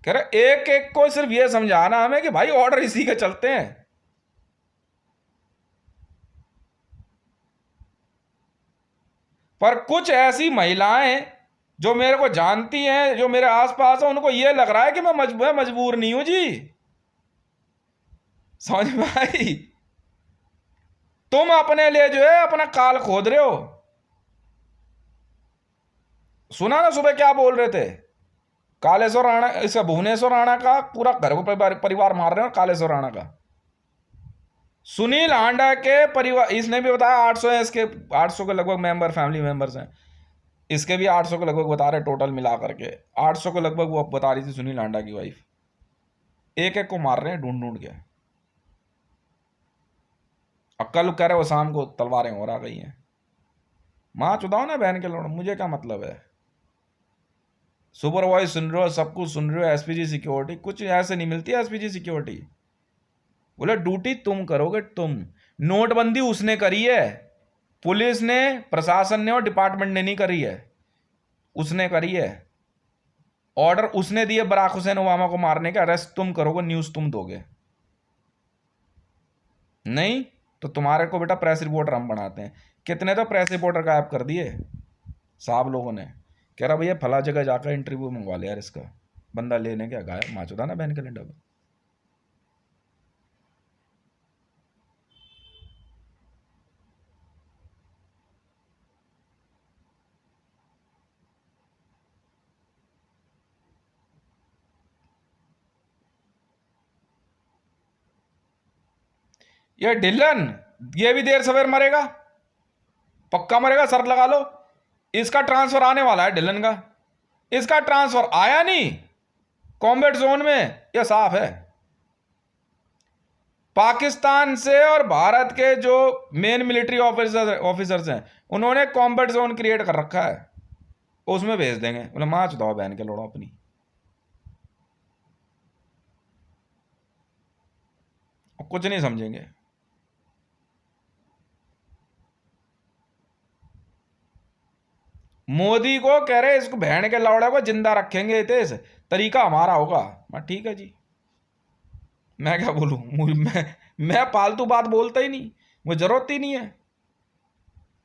कह रहा एक एक को सिर्फ ये समझाना हमें कि भाई ऑर्डर इसी के चलते हैं। पर कुछ ऐसी महिलाएं जो मेरे को जानती हैं, जो मेरे आसपास है, उनको ये लग रहा है कि मैं मजबूर नहीं हूं जी। समझ में आई? तुम अपने लिए जो है अपना काल खोद रहे हो। सुना ना सुबह क्या बोल रहे थे, कालेश्वर राणा, इसका भुवनेश्वर राणा का पूरा घर को परिवार मार रहे हो, कालेश्वर राणा का। सुनील हांडा के परिवार, इसने भी बताया 800 है इसके, 800 के लगभग मेंबर, फैमिली मेंबर्स हैं इसके भी 800 के लगभग बता रहे, टोटल मिला करके 800 के लगभग वो बता रही थी सुनील हांडा की वाइफ। एक एक को मार रहे हैं ढूंढ ढूंढ के। कल कह रहे हो शाम को तलवारें और आ गई हैं। माँ चुदाओ ना बहन के लोड़, मुझे क्या मतलब है। सुपर वॉइस सुन रहे हो, सब कुछ सुन रहे हो, एसपीजी सिक्योरिटी, कुछ ऐसे नहीं मिलती है एसपीजी सिक्योरिटी। बोले ड्यूटी तुम करोगे, तुम। नोटबंदी उसने करी है, पुलिस ने, प्रशासन ने और डिपार्टमेंट ने नहीं करी है, उसने करी है। ऑर्डर उसने दिए बराक हुसैन ओबामा को मारने का, अरेस्ट तुम करोगे, न्यूज तुम दोगे। नहीं तो तुम्हारे को बेटा प्रेस रिपोर्टर हम बनाते हैं। कितने तो प्रेस रिपोर्टर गायब कर दिए साहब लोगों ने। कह रहा भैया फला जगह जाकर इंटरव्यू मंगवा लिया यार इसका, बंदा लेने क्या गायब, माचुदा ना बहन के लिंडा में। ये डिलन, ये भी देर सवेर मरेगा, पक्का मरेगा, शर्त लगा लो। इसका ट्रांसफर आने वाला है डिलन का, इसका ट्रांसफर आया नहीं कॉम्बैट जोन में, यह साफ है। पाकिस्तान से और भारत के जो मेन मिलिट्री ऑफिसर्स हैं, उन्होंने कॉम्बैट जोन क्रिएट कर रखा है, उसमें भेज देंगे। बोले माच दो बहन के लोड़ो अपनी। कुछ नहीं समझेंगे। मोदी को कह रहे इसको बहन के लौड़ा को जिंदा रखेंगे, तेज तरीका हमारा होगा। मैं ठीक है जी, मैं क्या बोलूं, मैं फालतू बात बोलता ही नहीं, मुझे जरूरत ही नहीं है।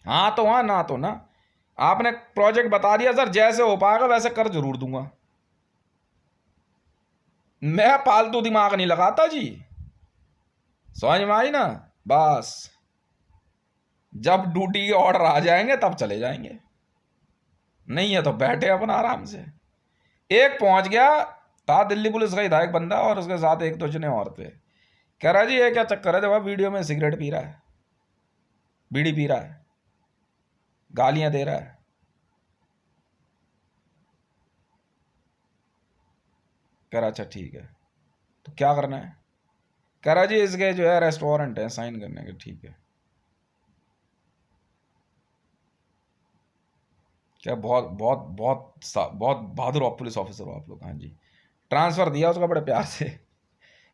हाँ तो हाँ, ना तो ना। आपने प्रोजेक्ट बता दिया सर, जैसे हो पाएगा वैसे कर जरूर दूंगा। मैं फालतू दिमाग नहीं लगाता जी, समझ में आई ना। बस जब ड्यूटी के ऑर्डर आ जाएंगे तब चले जाएंगे, नहीं है तो बैठे अपन आराम से। एक पहुंच गया था दिल्ली पुलिस का ही था एक बंदा, और उसके साथ एक दो जने और थे। कह रहा जी ये क्या चक्कर है, जब वीडियो में सिगरेट पी रहा है, बीड़ी पी रहा है, गालियां दे रहा है। कह रहा अच्छा ठीक है, तो क्या करना है। कह रहा जी इसके जो है रेस्टोरेंट है साइन करने के। ठीक है, क्या बहुत बहुत बहुत बहुत बहादुर पुलिस ऑफिसर हो आप लोग। हाँ जी, ट्रांसफर दिया उसका बड़े प्यार से।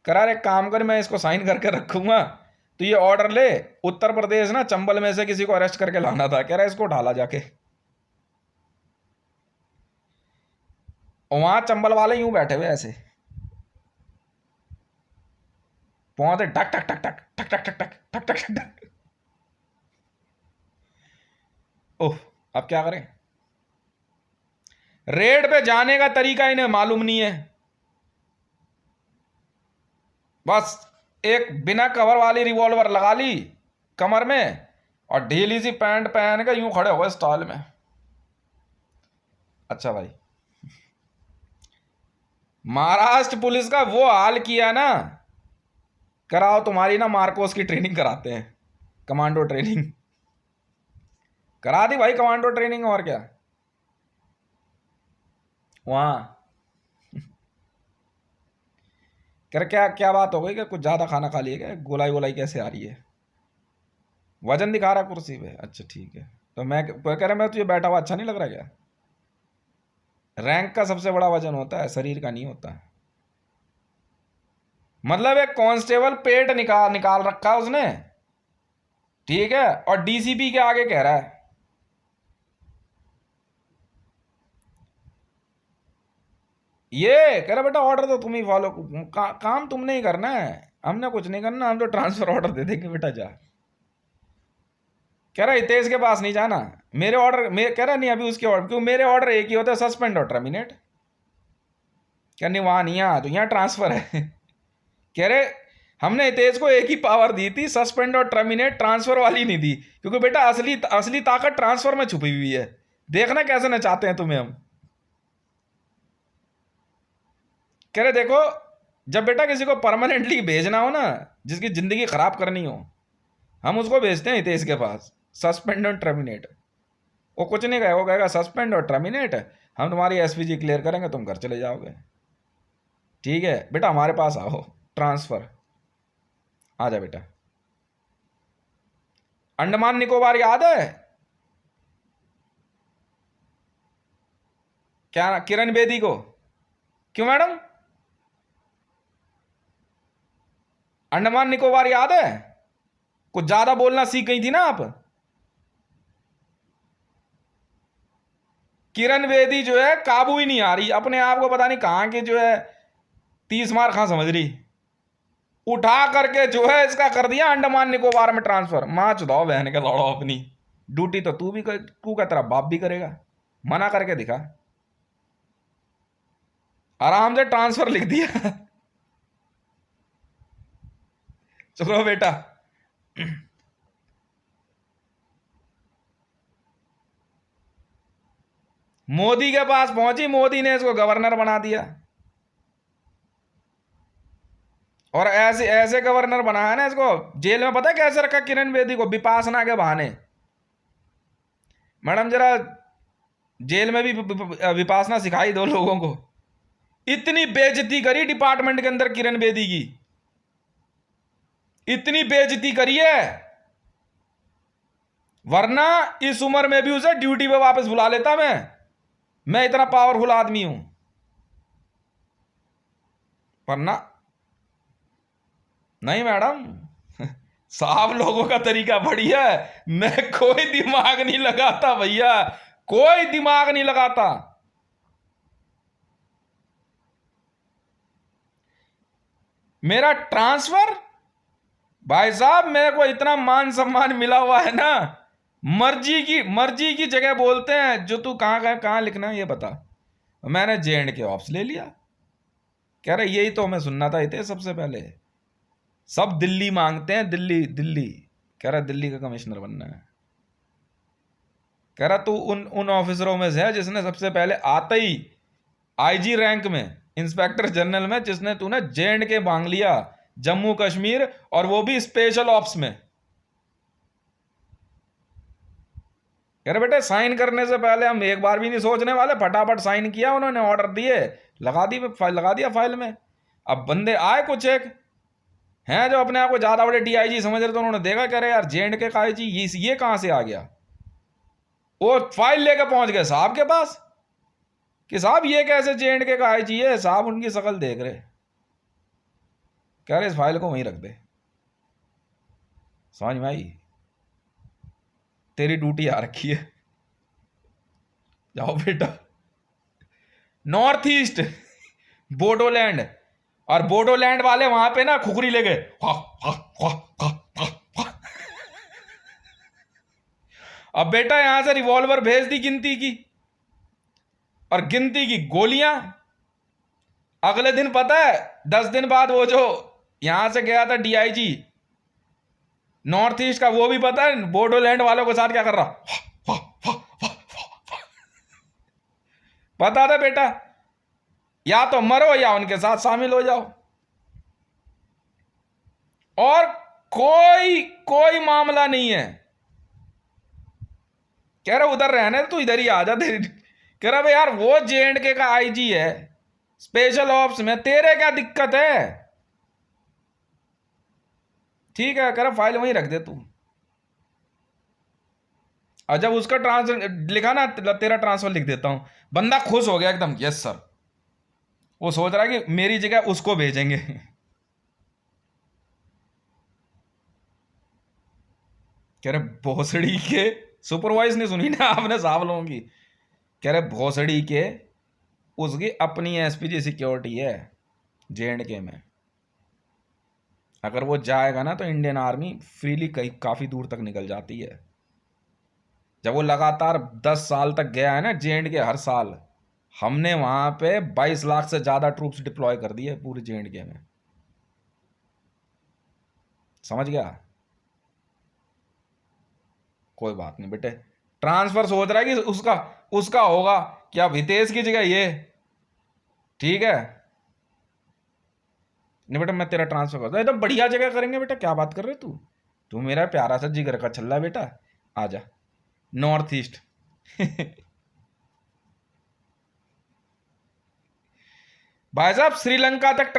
करा रहे काम कर, मैं इसको साइन करके रखूंगा, तो ये ऑर्डर ले, उत्तर प्रदेश ना चंबल में से किसी को अरेस्ट करके लाना था। कह रहा है इसको ढाला जाके, और वहां चंबल वाले यूं बैठे हुए ऐसे पहुंचे, टक टक टक टक टक टक टक टक टक टक टक। ओह, अब क्या करें। रेड पे जाने का तरीका इन्हें मालूम नहीं है, बस एक बिना कवर वाली रिवॉल्वर लगा ली कमर में, और ढीली सी पैंट पहन के यूं खड़े हो गए स्टॉल में। अच्छा भाई, महाराष्ट्र पुलिस का वो हाल किया ना, कराओ तुम्हारी ना मार्कोस की ट्रेनिंग कराते हैं। कमांडो ट्रेनिंग करा दी भाई, कमांडो ट्रेनिंग, और क्या वहां। कर क्या क्या बात हो गई, कि कुछ ज्यादा खाना खा लिया क्या, गोलाई गोलाई कैसे आ रही है? वजन दिखा रहा है कुर्सी पे, अच्छा ठीक है। तो मैं कह रहा, मैं तुझे बैठा हुआ अच्छा नहीं लग रहा क्या? रैंक का सबसे बड़ा वजन होता है, शरीर का नहीं होता। मतलब एक कांस्टेबल पेट निकाल निकाल रखा है उसने, ठीक है, और डीसीपी के आगे कह रहा है। ये कह रहा बेटा ऑर्डर तो तुम ही फॉलो, काम तुमने ही करना है, हमने कुछ नहीं करना, हम तो ट्रांसफर ऑर्डर दे देंगे बेटा जा। कह रहा हितेश के पास नहीं जाना, मेरे ऑर्डर कह रहा नहीं अभी उसके ऑर्डर, क्यों मेरे ऑर्डर एक ही होता है, सस्पेंड और टर्मिनेट। कह नहीं वहां नहीं, यहाँ तो यहाँ ट्रांसफर है। कह रहे हमने हितेश को एक ही पावर दी थी, सस्पेंड और टर्मिनेट, ट्रांसफर वाली नहीं दी, क्योंकि बेटा असली असली ताकत ट्रांसफर में छुपी हुई है, देखना कैसे नचाते हैं तुम्हें हम। कह रहे देखो, जब बेटा किसी को परमानेंटली भेजना हो ना, जिसकी जिंदगी खराब करनी हो, हम उसको भेजते हैं हितेश के पास, सस्पेंड और टर्मिनेट। वो कुछ नहीं कहेगा, वो कहेगा सस्पेंड और टर्मिनेट, हम तुम्हारी एसपीजी क्लियर करेंगे, तुम घर चले जाओगे। ठीक है बेटा हमारे पास आओ, ट्रांसफर, आ जा बेटा। अंडमान निकोबार याद है? क्या किरण बेदी को? क्यों मैडम? अंडमान निकोबार याद है? कुछ ज्यादा बोलना सीख गई थी ना आप। किरण बेदी जो है काबू ही नहीं आ रही, अपने आप को पता नहीं कहां के जो है 30 मार खां समझ रही, उठा करके जो है इसका कर दिया अंडमान निकोबार में ट्रांसफर। मां चुदाओ बहन के लौड़ो अपनी ड्यूटी, तो तू का तेरा बाप भी करेगा, मना करके दिखा, आराम से ट्रांसफर लिख दिया। चलो बेटा। मोदी के पास पहुंची, मोदी ने इसको गवर्नर बना दिया, और ऐसे ऐसे गवर्नर बनाया ना इसको, जेल में पता है कैसे रखा किरण बेदी को? विपासना के बहाने। मैडम जरा जेल में भी विपासना सिखाई दो लोगों को। इतनी बेइज्जती करी डिपार्टमेंट के अंदर किरण बेदी की, इतनी बेइज्जती करी है, वरना इस उम्र में भी उसे ड्यूटी पे वापस बुला लेता मैं इतना पावरफुल आदमी हूं, पर ना, नहीं मैडम। साहब लोगों का तरीका बढ़िया है, मैं कोई दिमाग नहीं लगाता भैया, कोई दिमाग नहीं लगाता। मेरा ट्रांसफर, भाई साहब मेरे को इतना मान सम्मान मिला हुआ है ना, मर्जी की जगह बोलते हैं, जो तू कहां लिखना है ये बता। मैंने J&K ऑप्स ले लिया। कह रहे यही तो हमें सुनना था, इतने सबसे पहले सब दिल्ली मांगते हैं, दिल्ली दिल्ली। कह रहा दिल्ली का कमिश्नर बनना है। कह रहा तू उन ऑफिसरों में से है जिसने सबसे पहले आते ही आईजी रैंक में, इंस्पेक्टर जनरल में, जिसने तूने J&K मांग लिया, जम्मू कश्मीर, और वो भी स्पेशल ऑप्स में। कह रहे बेटे साइन करने से पहले हम एक बार भी नहीं सोचने वाले, फटाफट साइन किया उन्होंने, ऑर्डर दिए, लगा दिया फाइल में। अब बंदे आए कुछ एक हैं जो अपने आप को ज्यादा बड़े डीआईजी समझ रहे, तो उन्होंने देखा, कह रहे यार J&K का आईजी ये कहां से आ गया। वो फाइल लेकर पहुंच गए साहब के पास कि साहब ये कैसे J&K का आईजी है। साहब उनकी शकल देख रहे, कह रहे इस फाइल को वहीं रख दे। समझ में आई? तेरी ड्यूटी आ रखी है, जाओ बेटा। नॉर्थ ईस्ट बोडोलैंड, और बोडोलैंड वाले वहां पे ना खुखरी ले गए, अब बेटा यहां से रिवॉल्वर भेज दी गिनती की, और गिनती की गोलियां। अगले दिन पता है 10 दिन बाद वो जो यहां से गया था डीआईजी नॉर्थ ईस्ट का, वो भी पता है बोडोलैंड वालों के साथ क्या कर रहा, पता था बेटा, या तो मरो या उनके साथ शामिल हो जाओ। और कोई कोई मामला नहीं है। कह रहा उधर रहने तू इधर ही आ जा। कह रहा भाई यार वो JNK का IG है स्पेशल ऑप्स में, तेरे क्या दिक्कत है? ठीक है, कह रहा फाइल वहीं रख दे तू। और जब उसका ट्रांसफर लिखा ना, तेरा ट्रांसफर लिख देता हूं, बंदा खुश हो गया एकदम, यस सर। वो सोच रहा है कि मेरी जगह उसको भेजेंगे। कह रहे भोसड़ी के सुपरवाइज नहीं सुनी ना आपने साहब लोगों की। कह रहे भोसड़ी के उसकी अपनी SPG सिक्योरिटी है JNK में। अगर वो जाएगा ना तो इंडियन आर्मी फ्रीली कहीं काफी दूर तक निकल जाती है। जब वो लगातार 10 साल तक गया है ना JNK, हर साल हमने वहां पे 22 लाख से ज्यादा ट्रूप्स डिप्लॉय कर दिए पूरे JNK में। समझ गया? कोई बात नहीं बेटे, ट्रांसफर सोच रहा है कि उसका उसका होगा क्या, हितेश की जगह ये। ठीक है, नहीं बेटा मैं तेरा ट्रांसफर कर दूं, एकदम बढ़िया जगह करेंगे बेटा। क्या बात कर रहे तू तू मेरा प्यारा सा जिगर का छल्ला बेटा, आजा नॉर्थ ईस्ट। भाई साहब श्रीलंका तक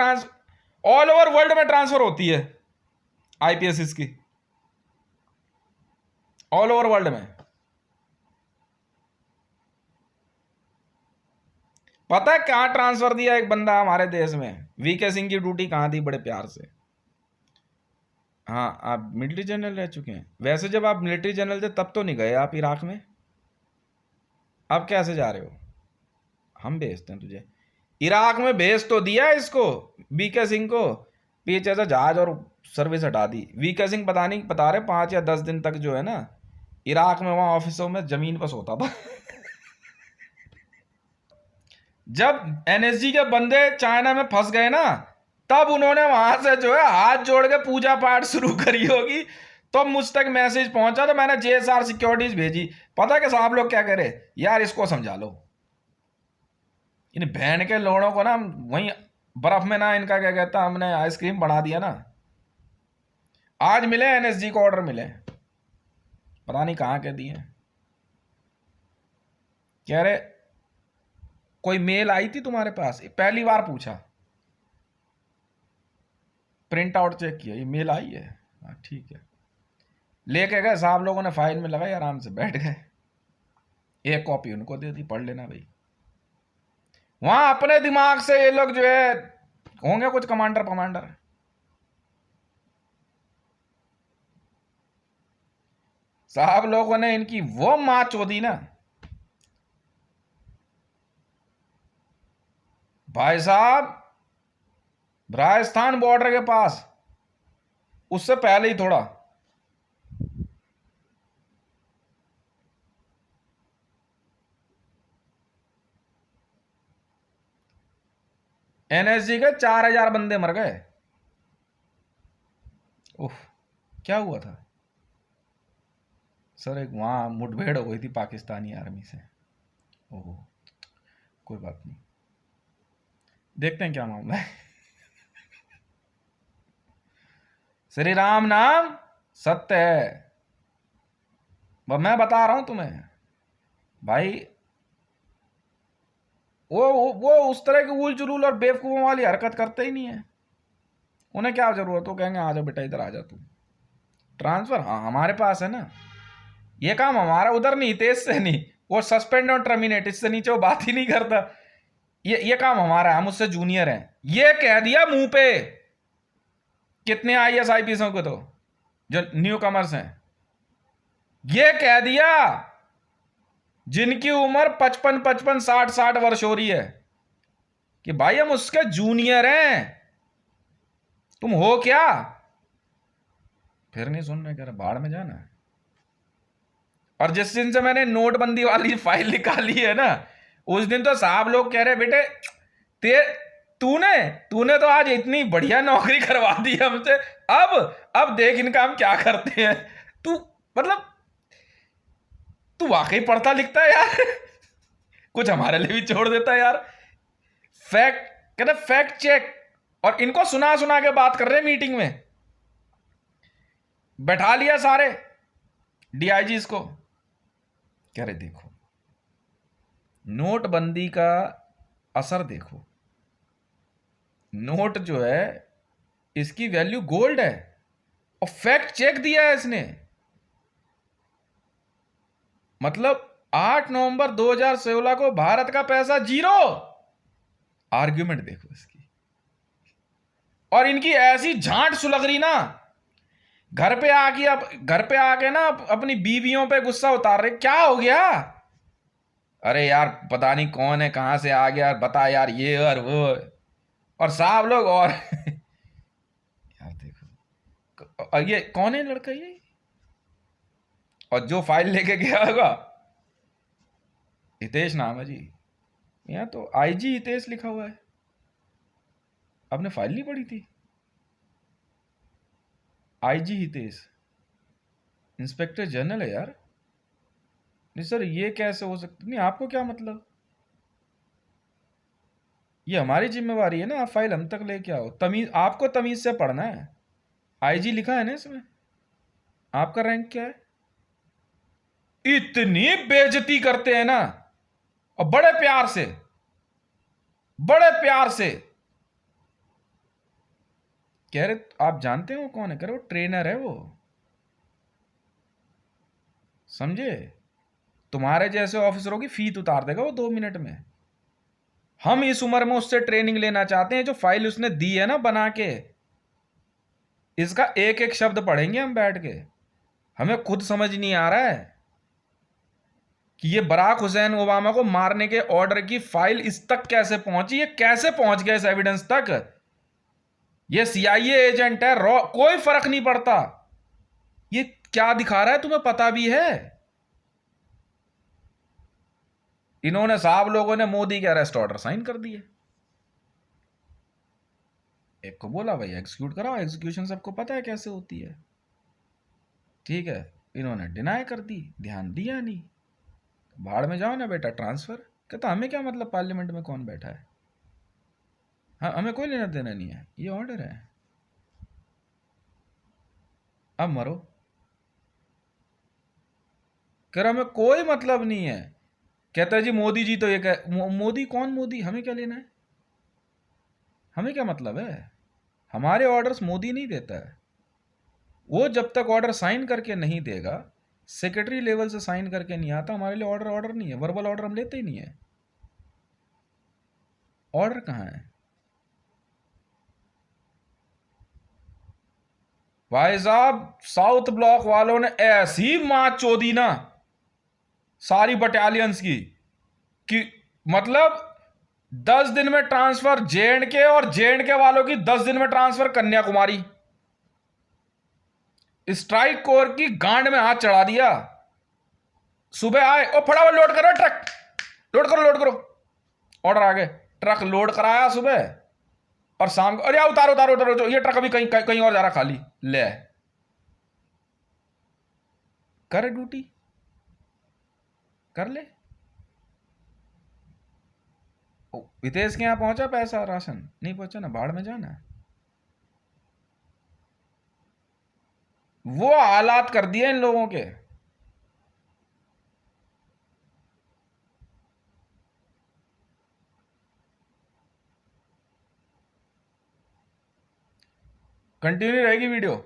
ऑल ओवर वर्ल्ड में ट्रांसफर होती है IPS इसकी, ऑल ओवर वर्ल्ड में। पता है कहां ट्रांसफर दिया एक बंदा हमारे देश में? VK सिंह की ड्यूटी कहां थी? बड़े प्यार से। हाँ, आप मिलिट्री जनरल रह चुके हैं। वैसे जब आप मिलिट्री जनरल थे तब तो नहीं गए आप इराक में, अब कैसे जा रहे हो? हम भेजते हैं तुझे इराक में। भेज तो दिया इसको VK सिंह को, पीछे से जहाज और सर्विस हटा दी। VK सिंह पता नहीं बता रहे 5 या 10 दिन तक जो है ना इराक में वहां ऑफिसों में जमीन पर सोता था। जब NSG के बंदे चाइना में फंस गए ना, तब उन्होंने वहां से जो है हाथ जोड़ के पूजा पाठ शुरू करी होगी, तो मुझ तक मैसेज पहुंचा, तो मैंने JSR सिक्योरिटीज भेजी। पता है कि साहब लोग क्या करे, यार इसको समझा लो, इन बहन के लोड़ों को ना वहीं बर्फ में ना, इनका क्या कहता, हमने आइसक्रीम बना दिया ना। आज मिले NSG को ऑर्डर मिले, पता नहीं कहां के दिए। कह रहे कोई मेल आई थी तुम्हारे पास? पहली बार पूछा, प्रिंट आउट चेक किया, ये मेल आई है? हाँ ठीक है। लेके गए साहब लोगों ने, फाइल में लगाई, आराम से बैठ गए। एक कॉपी उनको दे दी, पढ़ लेना भाई। वहां अपने दिमाग से ये लोग जो है होंगे कुछ कमांडर कमांडर। साहब लोगों ने इनकी वो मां चोदी ना भाई साहब, राजस्थान बॉर्डर के पास, उससे पहले ही थोड़ा, NSG के 4000 बंदे मर गए। उफ, क्या हुआ था सर? एक वहां मुठभेड़ हो गई थी पाकिस्तानी आर्मी से। ओहो, कोई बात नहीं, देखते हैं क्या मामला है। श्री राम नाम सत्य है, मैं बता रहा हूं तुम्हें भाई। वो उस तरह की उल जुलूल और बेवकूफों वाली हरकत करते ही नहीं है। उन्हें क्या जरूरत हो, कहेंगे आ जा बेटा इधर आ जा तू। ट्रांसफर हाँ हमारे पास है ना, ये काम हमारा, उधर नहीं, तेज से नहीं, वो सस्पेंड और टर्मिनेट, इससे नीचे वो बात ही नहीं करता। ये काम हमारा है, हम उससे जूनियर हैं। ये कह दिया मुंह पे कितने IAS IPS को, तो जो न्यू कमर्स हैं, ये कह दिया जिनकी उम्र 55 60 वर्ष हो रही है कि भाई हम उसके जूनियर हैं, तुम हो क्या? फिर नहीं सुन रहे, कह रहे बाढ़ में जाना है। और जिस दिन से मैंने नोटबंदी वाली फाइल निकाली है ना, उस दिन तो साहब लोग कह रहे बेटे तूने तूने तो आज इतनी बढ़िया नौकरी करवा दी हमसे, अब देख इनका हम क्या करते हैं। तू मतलब तू वाकई पढ़ता लिखता है यार। कुछ हमारे लिए भी छोड़ देता है यार। फैक्ट कहते फैक्ट चेक, और इनको सुना सुना के बात कर रहे हैं मीटिंग में। बैठा लिया सारे डीआईजीज को, कह रहे देखो नोटबंदी का असर देखो, नोट जो है इसकी वैल्यू गोल्ड है, और फैक्ट चेक दिया है इसने। मतलब 8 नवंबर 2016 को भारत का पैसा जीरो, आर्ग्यूमेंट देखो इसकी। और इनकी ऐसी झांट सुलग रही ना, घर पे आके ना अपनी बीवियों पे गुस्सा उतार रहे, क्या हो गया, अरे यार पता नहीं कौन है कहां से आ गया, बता यार ये और वो, और साहब लोग और यार देखो, और ये कौन है लड़का ये, और जो फाइल लेके गया होगा हितेश नाम है जी, यहाँ तो आईजी हितेश लिखा हुआ है, आपने फाइल नहीं पढ़ी थी, आईजी हितेश इंस्पेक्टर जनरल है यार। नहीं सर ये कैसे हो सकता, नहीं आपको क्या मतलब, ये हमारी जिम्मेवारी है ना, आप फाइल हम तक लेके आओ, तमीज आपको तमीज से पढ़ना है, आईजी लिखा है ना इसमें, आपका रैंक क्या है, इतनी बेइज्जती करते हैं ना, और बड़े प्यार से कह रहे, आप जानते हो कौन है, कह रहे वो ट्रेनर है वो, समझे, तुम्हारे जैसे ऑफिसरों की फीत उतार देगा वो 2 मिनट में। हम इस उम्र में उससे ट्रेनिंग लेना चाहते हैं, जो फाइल उसने दी है ना बना के, इसका एक एक शब्द पढ़ेंगे हम बैठ के, हमें खुद समझ नहीं आ रहा है कि ये बराक हुसैन ओबामा को मारने के ऑर्डर की फाइल इस तक कैसे पहुंची, ये कैसे पहुंच गया इस एविडेंस तक, ये सीआईए एजेंट है, रॉ कोई फर्क नहीं पड़ता, ये क्या दिखा रहा है तुम्हें पता भी है। इन्होंने साहब लोगों ने मोदी के अरेस्ट ऑर्डर साइन कर दिए, एक को बोला भाई एग्जीक्यूट कराओ, एग्जीक्यूशन सबको पता है कैसे होती है, ठीक है, इन्होंने डिनाई कर दी, ध्यान दिया नहीं, भाड़ में जाओ ना बेटा ट्रांसफर, कहता हमें क्या मतलब पार्लियामेंट में कौन बैठा है, हाँ हमें कोई लेना देना नहीं है, ये ऑर्डर है, अब मरो, कह रहा हमें कोई मतलब नहीं है, कहता है जी मोदी जी तो ये मोदी कौन मोदी, हमें क्या लेना है, हमें क्या मतलब है, हमारे ऑर्डर्स मोदी नहीं देता है, वो जब तक ऑर्डर साइन करके नहीं देगा, सेक्रेटरी लेवल से साइन करके नहीं आता, हमारे लिए ऑर्डर ऑर्डर नहीं है, वर्बल ऑर्डर हम लेते ही नहीं है, ऑर्डर कहाँ है भाई साहब। साउथ ब्लॉक वालों ने ऐसी मां चोदी ना सारी बटालियंस की, कि मतलब 10 दिन में ट्रांसफर जेएंडके, और जेएंडके वालों की 10 दिन में ट्रांसफर कन्याकुमारी, स्ट्राइक कोर की गांड में हाथ चढ़ा दिया, सुबह आए और फटाफट लोड करो ट्रक, लोड करो, ऑर्डर आ गए, ट्रक लोड कराया सुबह, और शाम को अरे उतारो उतारो उतारो, ये ट्रक अभी कहीं कहीं और जा रहा खाली, ले कर ड्यूटी कर ले। हितेश के यहां पहुंचा पैसा राशन, नहीं पहुंचा ना, भाड़ में जाना, वो हालात कर दिए इन लोगों के। कंटिन्यू रहेगी वीडियो।